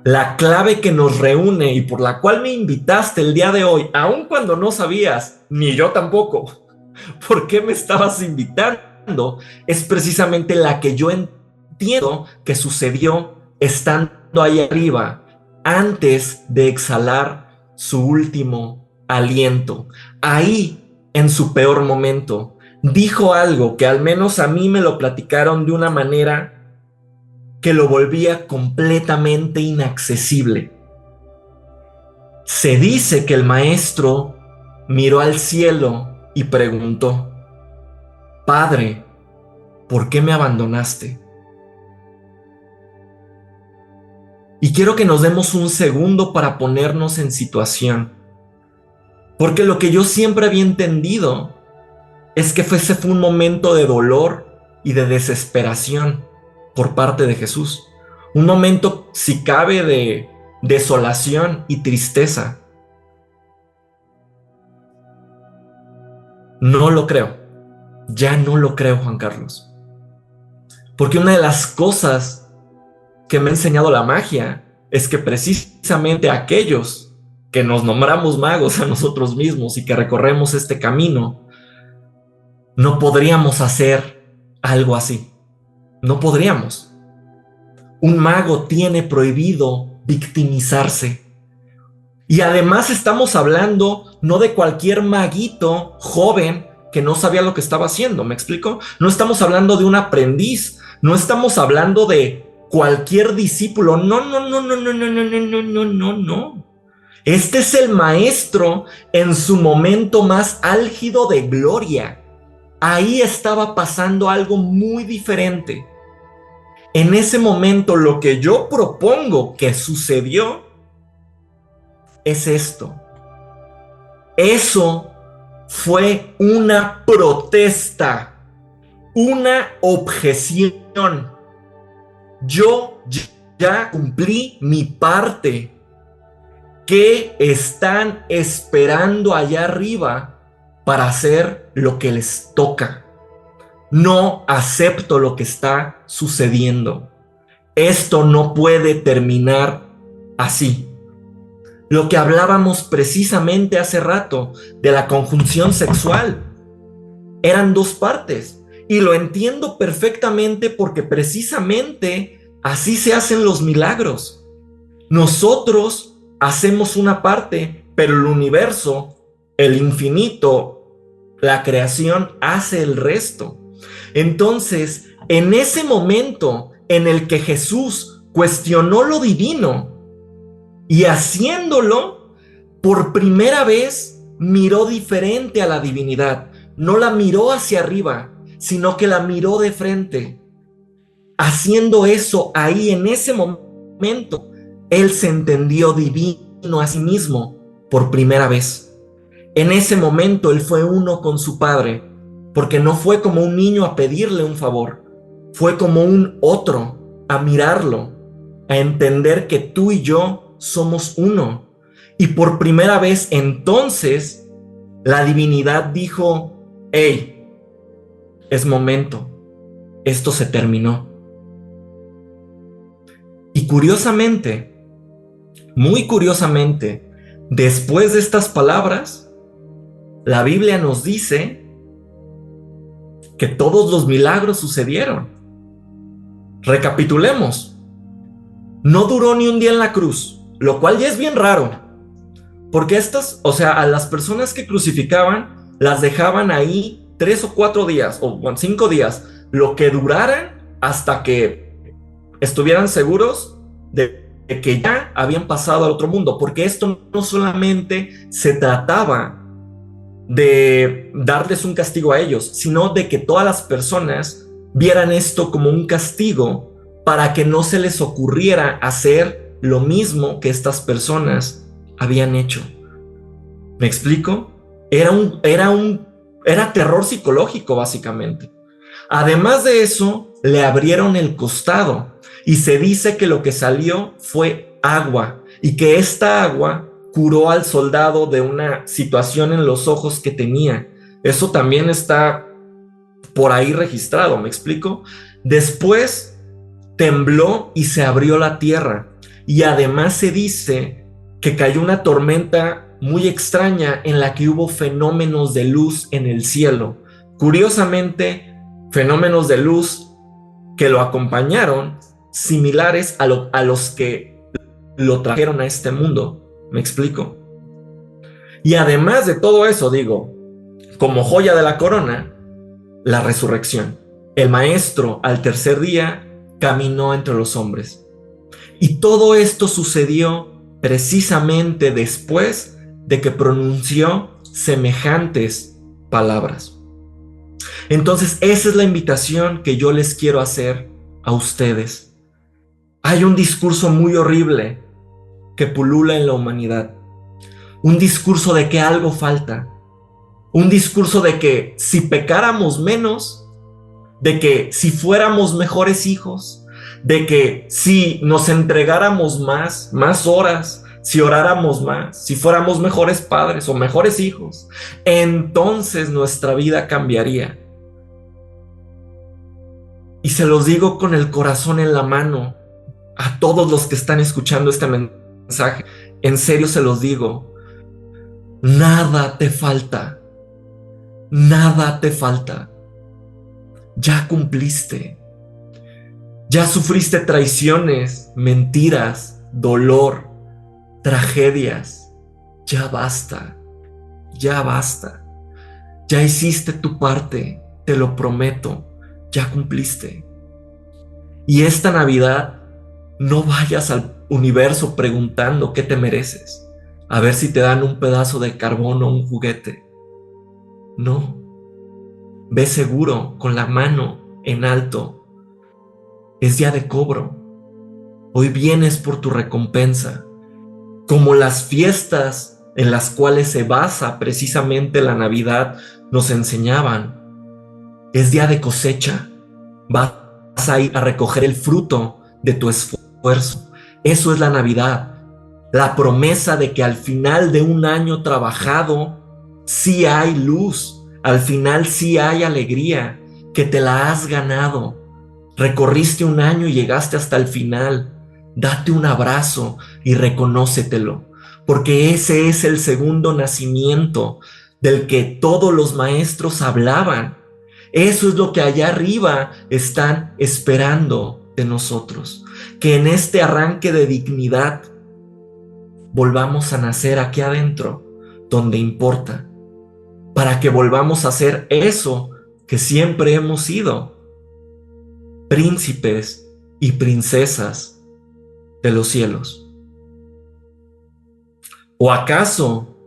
la clave que nos reúne y por la cual me invitaste el día de hoy, aun cuando no sabías, ni yo tampoco, por qué me estabas invitando, es precisamente la que yo entiendo que sucedió estando ahí arriba, antes de exhalar su último aliento. Ahí, en su peor momento, dijo algo que al menos a mí me lo platicaron de una manera que lo volvía completamente inaccesible. Se dice que el maestro miró al cielo y preguntó: Padre, ¿por qué me abandonaste? Y quiero que nos demos un segundo para ponernos en situación, porque lo que yo siempre había entendido es que ese fue un momento de dolor y de desesperación por parte de Jesús. Un momento, si cabe, de desolación y tristeza. No lo creo. Ya no lo creo, Juan Carlos. Porque una de las cosas que me ha enseñado la magia es que precisamente aquellos que nos nombramos magos a nosotros mismos y que recorremos este camino, no podríamos hacer algo así. No podríamos. Un mago tiene prohibido victimizarse. Y además estamos hablando no de cualquier maguito joven que no sabía lo que estaba haciendo, ¿me explico? No estamos hablando de un aprendiz, no estamos hablando de cualquier discípulo, no, no, no, no, no, no, no, no, no, no, no, no. Este es el maestro en su momento más álgido de gloria. Ahí estaba pasando algo muy diferente. En ese momento lo que yo propongo que sucedió es esto. Eso fue una protesta, una objeción. Yo ya cumplí mi parte. ¿Qué están esperando allá arriba para hacer lo que les toca? No acepto lo que está sucediendo. Esto no puede terminar así. Lo que hablábamos precisamente hace rato de la conjunción sexual. Eran dos partes. Y lo entiendo perfectamente porque precisamente así se hacen los milagros. Nosotros hacemos una parte, pero el universo, el infinito, la creación hace el resto. Entonces, en ese momento en el que Jesús cuestionó lo divino y haciéndolo, por primera vez miró diferente a la divinidad. No la miró hacia arriba, sino que la miró de frente. Haciendo eso ahí en ese momento, él se entendió divino a sí mismo por primera vez. En ese momento él fue uno con su Padre, porque no fue como un niño a pedirle un favor, fue como un otro a mirarlo, a entender que tú y yo somos uno. Y por primera vez entonces la divinidad dijo: hey, es momento, esto se terminó. Y curiosamente, muy curiosamente, después de estas palabras, la Biblia nos dice que todos los milagros sucedieron. Recapitulemos. No duró ni un día en la cruz, lo cual ya es bien raro, porque a las personas que crucificaban, las dejaban ahí 3 o 4 días, o 5 días, lo que duraran hasta que estuvieran seguros de que ya habían pasado al otro mundo, porque esto no solamente se trataba de darles un castigo a ellos, sino de que todas las personas vieran esto como un castigo para que no se les ocurriera hacer lo mismo que estas personas habían hecho. ¿Me explico? Era terror psicológico, básicamente. Además de eso, le abrieron el costado y se dice que lo que salió fue agua y que esta agua curó al soldado de una situación en los ojos que tenía. Eso también está por ahí registrado, ¿me explico? Después tembló y se abrió la tierra, y además se dice que cayó una tormenta muy extraña en la que hubo fenómenos de luz en el cielo. Curiosamente, fenómenos de luz que lo acompañaron, similares a los que lo trajeron a este mundo. ¿Me explico? Y además de todo eso, digo, como joya de la corona, la resurrección. El maestro al tercer día caminó entre los hombres. Y todo esto sucedió precisamente después de que pronunció semejantes palabras. Entonces, esa es la invitación que yo les quiero hacer a ustedes. Hay un discurso muy horrible que pulula en la humanidad. Un discurso de que algo falta. Un discurso de que si pecáramos menos, de que si fuéramos mejores hijos, de que si nos entregáramos más horas, si oráramos más, si fuéramos mejores padres o mejores hijos, entonces nuestra vida cambiaría. Y se los digo con el corazón en la mano a todos los que están escuchando este mensaje. En serio se los digo, nada te falta. Nada te falta. Ya cumpliste. Ya sufriste traiciones, mentiras, dolor, tragedias. Ya basta, ya basta. Ya hiciste tu parte, te lo prometo, ya cumpliste. Y esta Navidad no vayas al universo preguntando qué te mereces, a ver si te dan un pedazo de carbón o un juguete. No, ve seguro, con la mano en alto. Es día de cobro. Hoy vienes por tu recompensa. Como las fiestas en las cuales se basa precisamente la Navidad nos enseñaban, es día de cosecha. Vas a ir a recoger el fruto de tu esfuerzo. Eso es la Navidad. La promesa de que al final de un año trabajado, sí hay luz. Al final sí hay alegría, que te la has ganado. Recorriste un año y llegaste hasta el final. Date un abrazo y reconócetelo, porque ese es el segundo nacimiento del que todos los maestros hablaban. Eso es lo que allá arriba están esperando de nosotros, que en este arranque de dignidad volvamos a nacer aquí adentro, donde importa, para que volvamos a ser eso que siempre hemos sido, príncipes y princesas de los cielos. ¿O acaso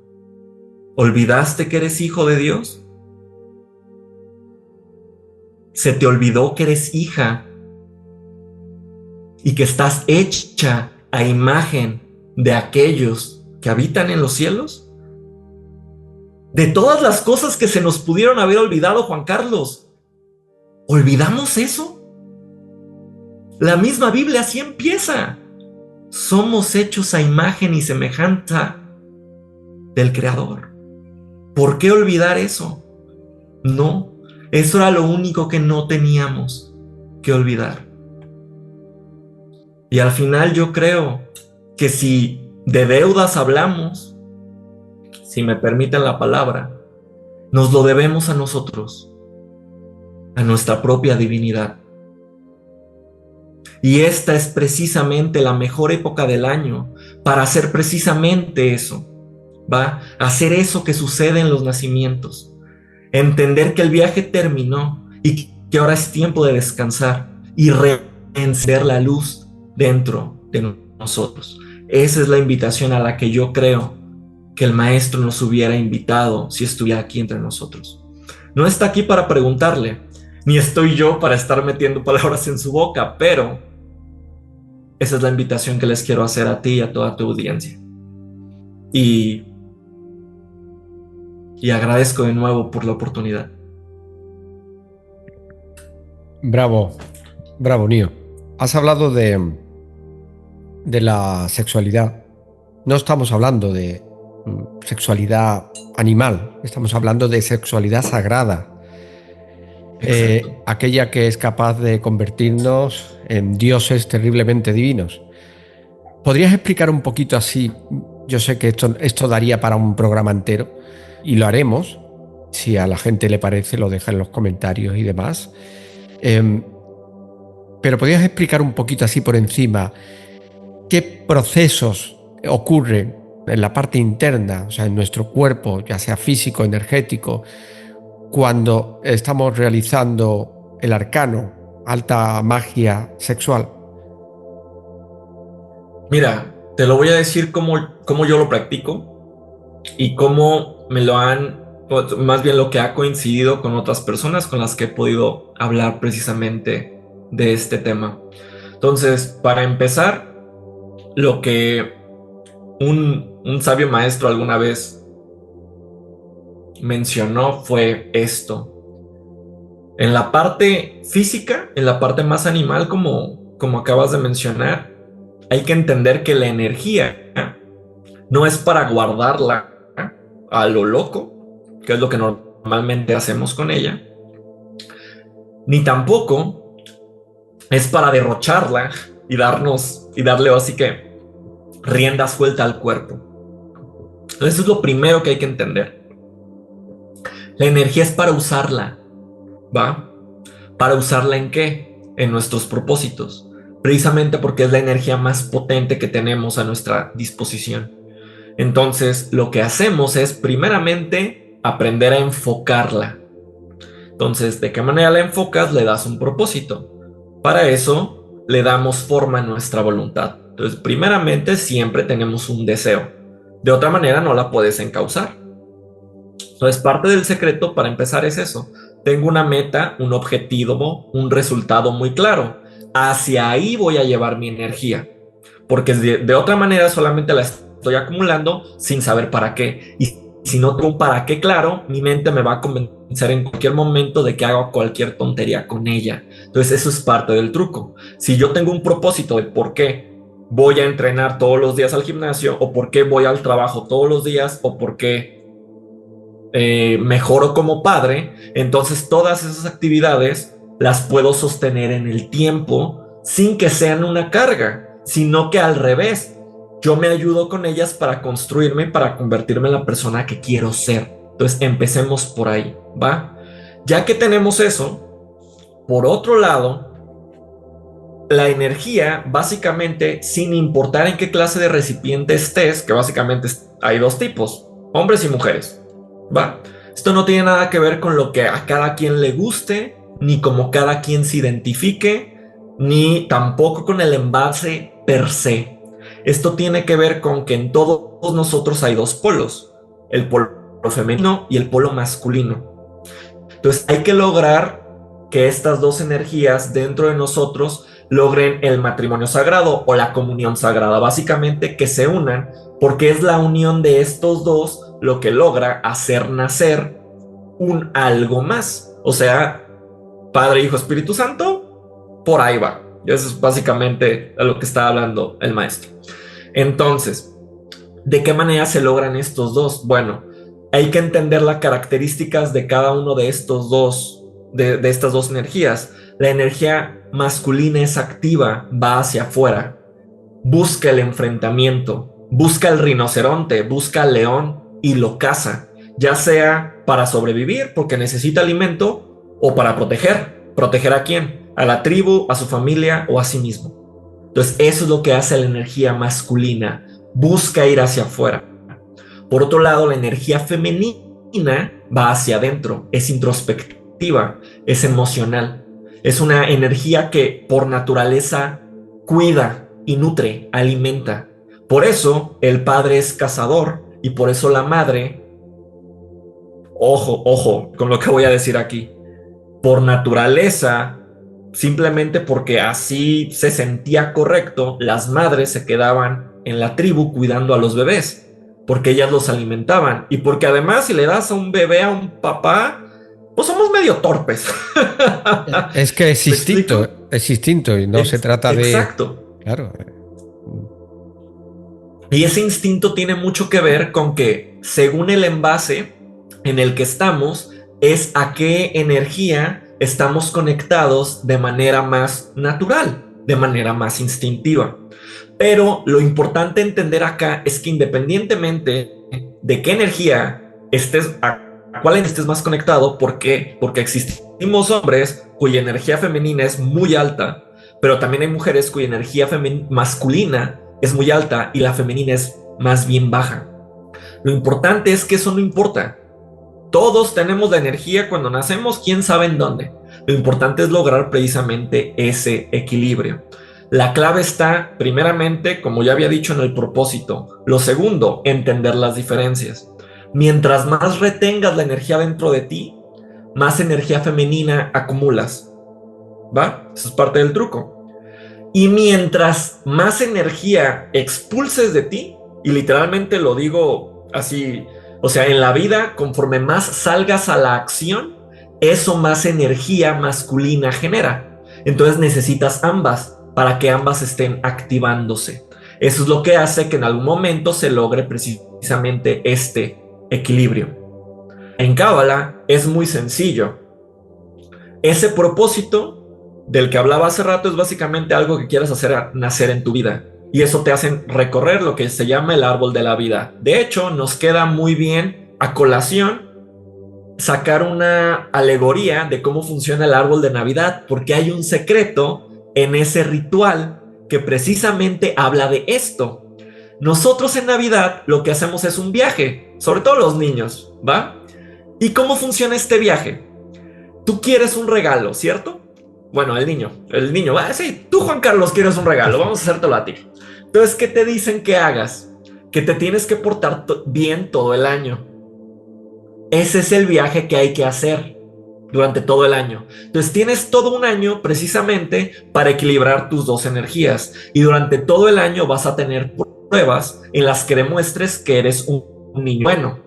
olvidaste que eres hijo de Dios? ¿Se te olvidó que eres hija y que estás hecha a imagen de aquellos que habitan en los cielos? De todas las cosas que se nos pudieron haber olvidado, Juan Carlos, ¿olvidamos eso? La misma Biblia así empieza. Somos hechos a imagen y semejanza del Creador. ¿Por qué olvidar eso? No, eso era lo único que no teníamos que olvidar. Y al final yo creo que si de deudas hablamos, si me permiten la palabra, nos lo debemos a nosotros, a nuestra propia divinidad. Y esta es precisamente la mejor época del año para hacer precisamente eso, ¿va? Hacer eso que sucede en los nacimientos. Entender que el viaje terminó y que ahora es tiempo de descansar y reencender la luz dentro de nosotros. Esa es la invitación a la que yo creo que el maestro nos hubiera invitado si estuviera aquí entre nosotros. No está aquí para preguntarle, ni estoy yo para estar metiendo palabras en su boca, pero esa es la invitación que les quiero hacer a ti y a toda tu audiencia. Y agradezco de nuevo por la oportunidad. Bravo, bravo, Nio. Has hablado de la sexualidad. No estamos hablando de sexualidad animal, estamos hablando de sexualidad sagrada. Aquella que es capaz de convertirnos en dioses terriblemente divinos. ¿Podrías explicar un poquito así? Yo sé que esto daría para un programa entero y lo haremos. Si a la gente le parece, lo deja en los comentarios y demás. Pero ¿podrías explicar un poquito así por encima qué procesos ocurren en la parte interna, o sea, en nuestro cuerpo, ya sea físico, energético, cuando estamos realizando el arcano, alta magia sexual? Mira, te lo voy a decir cómo yo lo practico y cómo me lo han, más bien lo que ha coincidido con otras personas con las que he podido hablar precisamente de este tema. Entonces, para empezar, lo que un sabio maestro alguna vez mencionó fue esto. En la parte física, en la parte más animal, como acabas de mencionar, hay que entender que la energía no es para guardarla a lo loco, que es lo que normalmente hacemos con ella, ni tampoco es para derrocharla y darle así que rienda suelta al cuerpo. Eso es lo primero que hay que entender. La energía es para usarla, ¿va? ¿Para usarla en qué? en nuestros propósitos, precisamente porque es la energía más potente que tenemos a nuestra disposición. Entonces, lo que hacemos es primeramente aprender a enfocarla. Entonces, ¿de qué manera la enfocas? Le das un propósito. Para eso, le damos forma a nuestra voluntad. Entonces, primeramente, siempre tenemos un deseo. De otra manera, no la puedes encauzar. Entonces, parte del secreto para empezar es eso. Tengo una meta, un objetivo, un resultado muy claro. Hacia ahí voy a llevar mi energía. Porque de otra manera solamente la estoy acumulando sin saber para qué. Y si no tengo un para qué claro, mi mente me va a convencer en cualquier momento de que haga cualquier tontería con ella. Entonces eso es parte del truco. Si yo tengo un propósito de por qué voy a entrenar todos los días al gimnasio, o por qué voy al trabajo todos los días, o por qué mejoro como padre, entonces todas esas actividades las puedo sostener en el tiempo sin que sean una carga, sino que al revés, yo me ayudo con ellas para construirme, para convertirme en la persona que quiero ser. Entonces empecemos por ahí, ¿va? Ya que tenemos eso, por otro lado, la energía, básicamente, sin importar en qué clase de recipiente estés, que básicamente hay dos tipos, hombres y mujeres, ¿va? Esto no tiene nada que ver con lo que a cada quien le guste, ni como cada quien se identifique, ni tampoco con el envase per se. Esto tiene que ver con que en todos nosotros hay dos polos, el polo femenino y el polo masculino. Entonces hay que lograr que estas dos energías dentro de nosotros logren el matrimonio sagrado o la comunión sagrada, básicamente que se unan, porque es la unión de estos dos lo que logra hacer nacer un algo más. O sea, Padre, Hijo, Espíritu Santo, por ahí va. Eso es básicamente a lo que está hablando el maestro. Entonces, ¿de qué manera se logran estos dos? Bueno, hay que entender las características de cada uno de estos dos, de estas dos energías. La energía masculina es activa, va hacia afuera, busca el enfrentamiento, busca el rinoceronte, busca al león y lo caza, ya sea para sobrevivir porque necesita alimento o para proteger. ¿Proteger a quién? A la tribu, a su familia o a sí mismo. Entonces eso es lo que hace la energía masculina, busca ir hacia afuera. Por otro lado, la energía femenina va hacia adentro, es introspectiva, es emocional. Es una energía que por naturaleza cuida y nutre, alimenta. Por eso el padre es cazador y por eso la madre, ojo con lo que voy a decir aquí, por naturaleza, simplemente porque así se sentía correcto, las madres se quedaban en la tribu cuidando a los bebés, porque ellas los alimentaban y porque además si le das a un bebé a un papá, pues somos medio torpes. Es que es instinto y no se trata de... Exacto. Claro. Y ese instinto tiene mucho que ver con que según el envase en el que estamos, es a qué energía estamos conectados de manera más natural, de manera más instintiva. Pero lo importante entender acá es que independientemente de qué energía estés, a cuál estés más conectado, ¿por qué? Porque existimos hombres cuya energía femenina es muy alta, pero también hay mujeres cuya energía masculina es muy alta y la femenina es más bien baja. Lo importante es que eso no importa. Todos tenemos la energía cuando nacemos, quién sabe en dónde. Lo importante es lograr precisamente ese equilibrio. La clave está, primeramente, como ya había dicho, en el propósito. Lo segundo, entender las diferencias. Mientras más retengas la energía dentro de ti, más energía femenina acumulas. ¿Va? Eso es parte del truco. Y mientras más energía expulses de ti, y literalmente lo digo así, o sea, en la vida, conforme más salgas a la acción, eso más energía masculina genera. Entonces necesitas ambas para que ambas estén activándose. Eso es lo que hace que en algún momento se logre precisamente este equilibrio. En Cábala es muy sencillo. Ese propósito del que hablaba hace rato es básicamente algo que quieras hacer nacer en tu vida. Y eso te hace recorrer lo que se llama el árbol de la vida. De hecho, nos queda muy bien a colación sacar una alegoría de cómo funciona el árbol de Navidad, porque hay un secreto en ese ritual que precisamente habla de esto. Nosotros en Navidad lo que hacemos es un viaje, sobre todo los niños, ¿va? ¿Y cómo funciona este viaje? Tú quieres un regalo, ¿cierto? Bueno, el niño, va, sí, tú Juan Carlos quieres un regalo, vamos a hacértelo a ti. Entonces, ¿qué te dicen que hagas? Que te tienes que portar bien todo el año. Ese es el viaje que hay que hacer durante todo el año. Entonces tienes todo un año precisamente para equilibrar tus dos energías y durante todo el año vas a tener pruebas en las que demuestres que eres un niño bueno.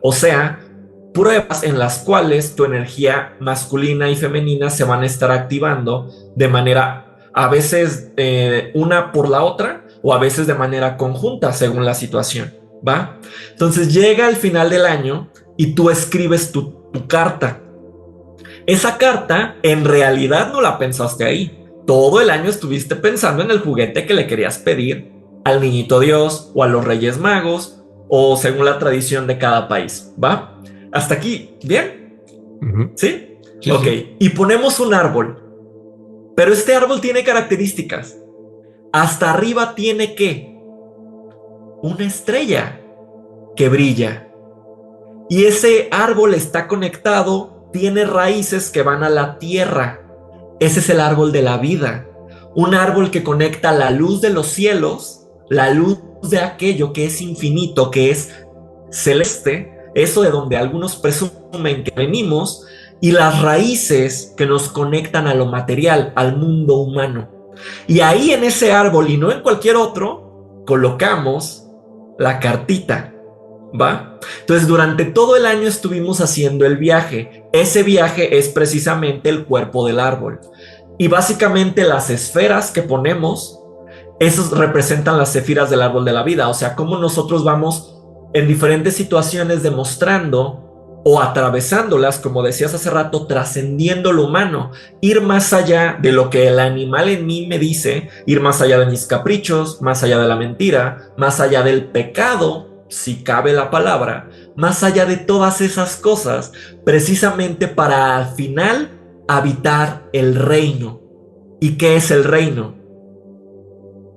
O sea, pruebas en las cuales tu energía masculina y femenina se van a estar activando de manera a veces una por la otra o a veces de manera conjunta según la situación, ¿va? Entonces llega el final del año y tú escribes tu carta. Esa carta en realidad no la pensaste ahí. Todo el año estuviste pensando en el juguete que le querías pedir al niñito Dios o a los Reyes Magos o según la tradición de cada país, ¿va? Hasta aquí, ¿bien? ¿Sí? Sí, ok, sí. Y ponemos un árbol, pero este árbol tiene características. Hasta arriba tiene ¿qué? Una estrella que brilla. Y ese árbol está conectado, tiene raíces que van a la tierra. Ese es el árbol de la vida. Un árbol que conecta la luz de los cielos, la luz de aquello que es infinito, que es celeste, eso de donde algunos presumen que venimos, y las raíces que nos conectan a lo material, al mundo humano. Y ahí en ese árbol y no en cualquier otro, colocamos la cartita, ¿va? Entonces durante todo el año estuvimos haciendo el viaje. Ese viaje es precisamente el cuerpo del árbol. Y básicamente las esferas que ponemos, esos representan las sefiras del árbol de la vida. O sea, cómo nosotros vamos en diferentes situaciones demostrando o atravesándolas, como decías hace rato, trascendiendo lo humano, ir más allá de lo que el animal en mí me dice, ir más allá de mis caprichos, más allá de la mentira, más allá del pecado, si cabe la palabra, más allá de todas esas cosas, precisamente para al final habitar el reino. ¿Y qué es el reino?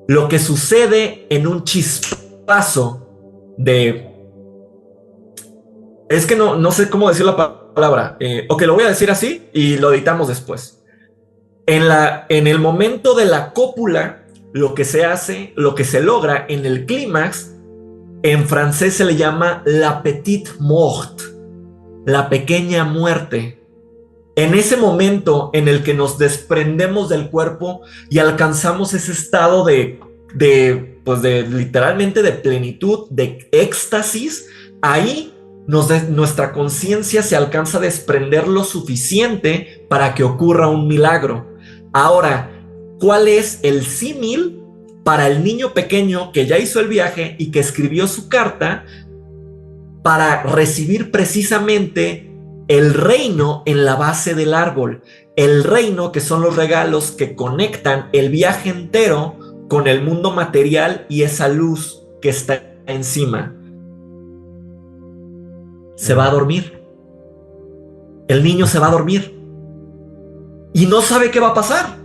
Lo que sucede en un chispazo de... Es que no sé cómo decir la palabra. Ok, lo voy a decir así y lo editamos después. En el momento de la cópula, lo que se hace, lo que se logra en el clímax, en francés se le llama la petite mort, la pequeña muerte. En ese momento en el que nos desprendemos del cuerpo y alcanzamos ese estado de literalmente de plenitud, de éxtasis, ahí nuestra conciencia se alcanza a desprender lo suficiente para que ocurra un milagro. Ahora, ¿cuál es el símil para el niño pequeño que ya hizo el viaje y que escribió su carta para recibir precisamente el reino en la base del árbol? El reino, que son los regalos que conectan el viaje entero con el mundo material y esa luz que está encima. Se va a dormir. El niño se va a dormir y no sabe qué va a pasar.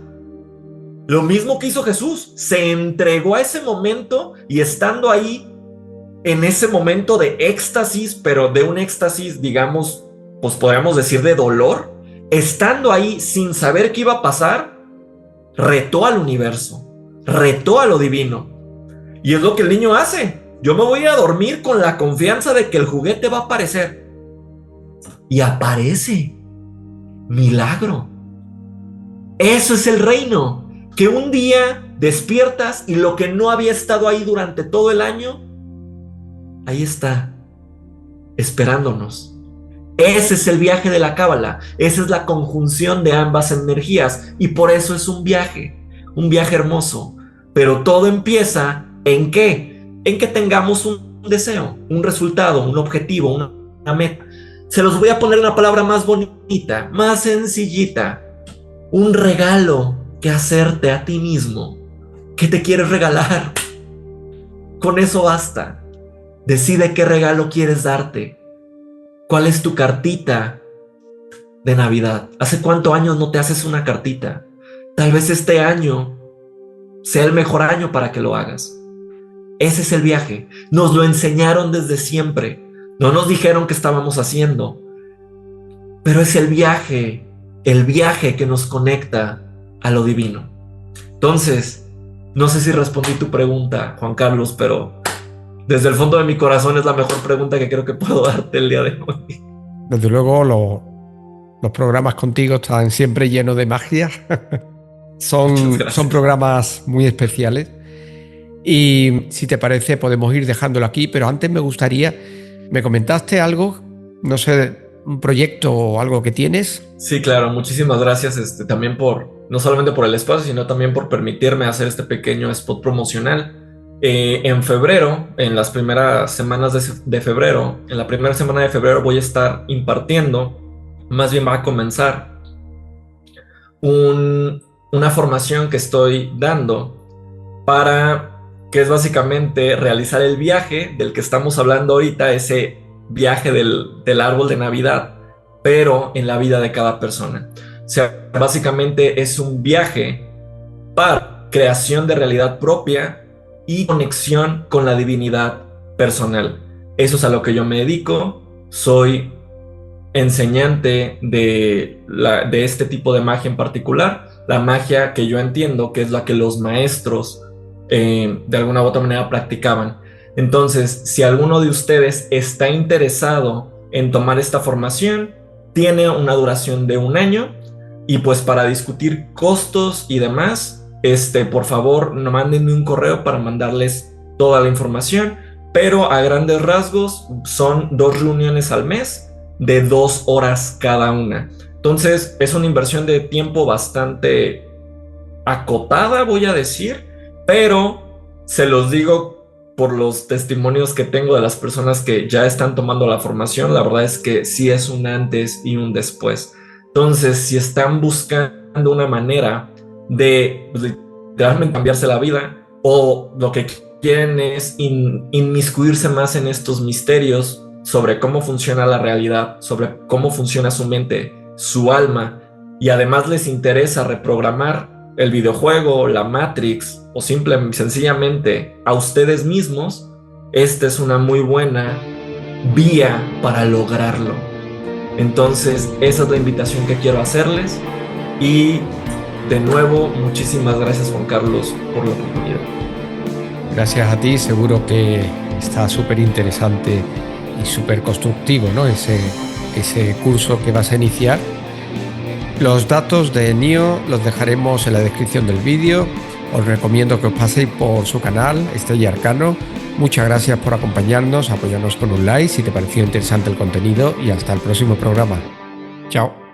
Lo mismo que hizo Jesús, se entregó a ese momento y estando ahí en ese momento de éxtasis, pero de un éxtasis, digamos, pues podríamos decir de dolor, estando ahí sin saber qué iba a pasar, retó al universo, retó a lo divino. Y es lo que el niño hace. Yo me voy a dormir con la confianza de que el juguete va a aparecer. Y aparece. Milagro. Eso es el reino. Que un día despiertas y lo que no había estado ahí durante todo el año, ahí está, esperándonos. Ese es el viaje de la Cábala. Esa es la conjunción de ambas energías. Y por eso es un viaje hermoso. Pero todo empieza ¿en qué? En que tengamos un deseo, un resultado, un objetivo, una meta. Se los voy a poner una palabra más bonita, más sencillita. Un regalo que hacerte a ti mismo. ¿Qué te quieres regalar? Con eso basta. Decide qué regalo quieres darte. ¿Cuál es tu cartita de Navidad? ¿Hace cuántos años no te haces una cartita? Tal vez este año sea el mejor año para que lo hagas. Ese es el viaje. Nos lo enseñaron desde siempre. No nos dijeron qué estábamos haciendo, pero es el viaje que nos conecta a lo divino. Entonces, no sé si respondí tu pregunta, Juan Carlos, pero desde el fondo de mi corazón es la mejor pregunta que creo que puedo darte el día de hoy. Desde luego, los programas contigo están siempre llenos de magia. Son programas muy especiales. Y si te parece, podemos ir dejándolo aquí, pero antes me gustaría, me comentaste algo, no sé, un proyecto o algo que tienes. Sí, claro, muchísimas gracias también no solamente por el espacio, sino también por permitirme hacer este pequeño spot promocional. En febrero, en las primeras semanas de febrero, en la primera semana de febrero voy a estar impartiendo, más bien va a comenzar una formación que estoy dando que es básicamente realizar el viaje del que estamos hablando ahorita, ese viaje del árbol de Navidad, pero en la vida de cada persona. O sea, básicamente es un viaje para creación de realidad propia y conexión con la divinidad personal. Eso es a lo que yo me dedico. Soy enseñante de este tipo de magia en particular, la magia que yo entiendo que es la que los maestros de alguna u otra manera practicaban. Entonces, si alguno de ustedes está interesado en tomar esta formación, tiene una duración de 1 año y pues para discutir costos y demás, por favor, no mándenme un correo para mandarles toda la información, pero a grandes rasgos son 2 reuniones al mes de 2 horas cada una. Entonces, es una inversión de tiempo bastante acotada, voy a decir, pero se los digo por los testimonios que tengo de las personas que ya están tomando la formación. La verdad es que sí es un antes y un después. Entonces, si están buscando una manera de literalmente cambiarse la vida, o lo que quieren es inmiscuirse más en estos misterios sobre cómo funciona la realidad, sobre cómo funciona su mente, su alma, y además les interesa reprogramar el videojuego, la Matrix, o sencillamente a ustedes mismos, esta es una muy buena vía para lograrlo. Entonces, esa es la invitación que quiero hacerles. Y de nuevo, muchísimas gracias, Juan Carlos, por la oportunidad. Gracias a ti, seguro que está súper interesante y súper constructivo, ¿no? Ese curso que vas a iniciar. Los datos de Nio los dejaremos en la descripción del vídeo. Os recomiendo que os paséis por su canal, Estrella Arcano. Muchas gracias por acompañarnos, apoyarnos con un like si te pareció interesante el contenido y hasta el próximo programa. Chao.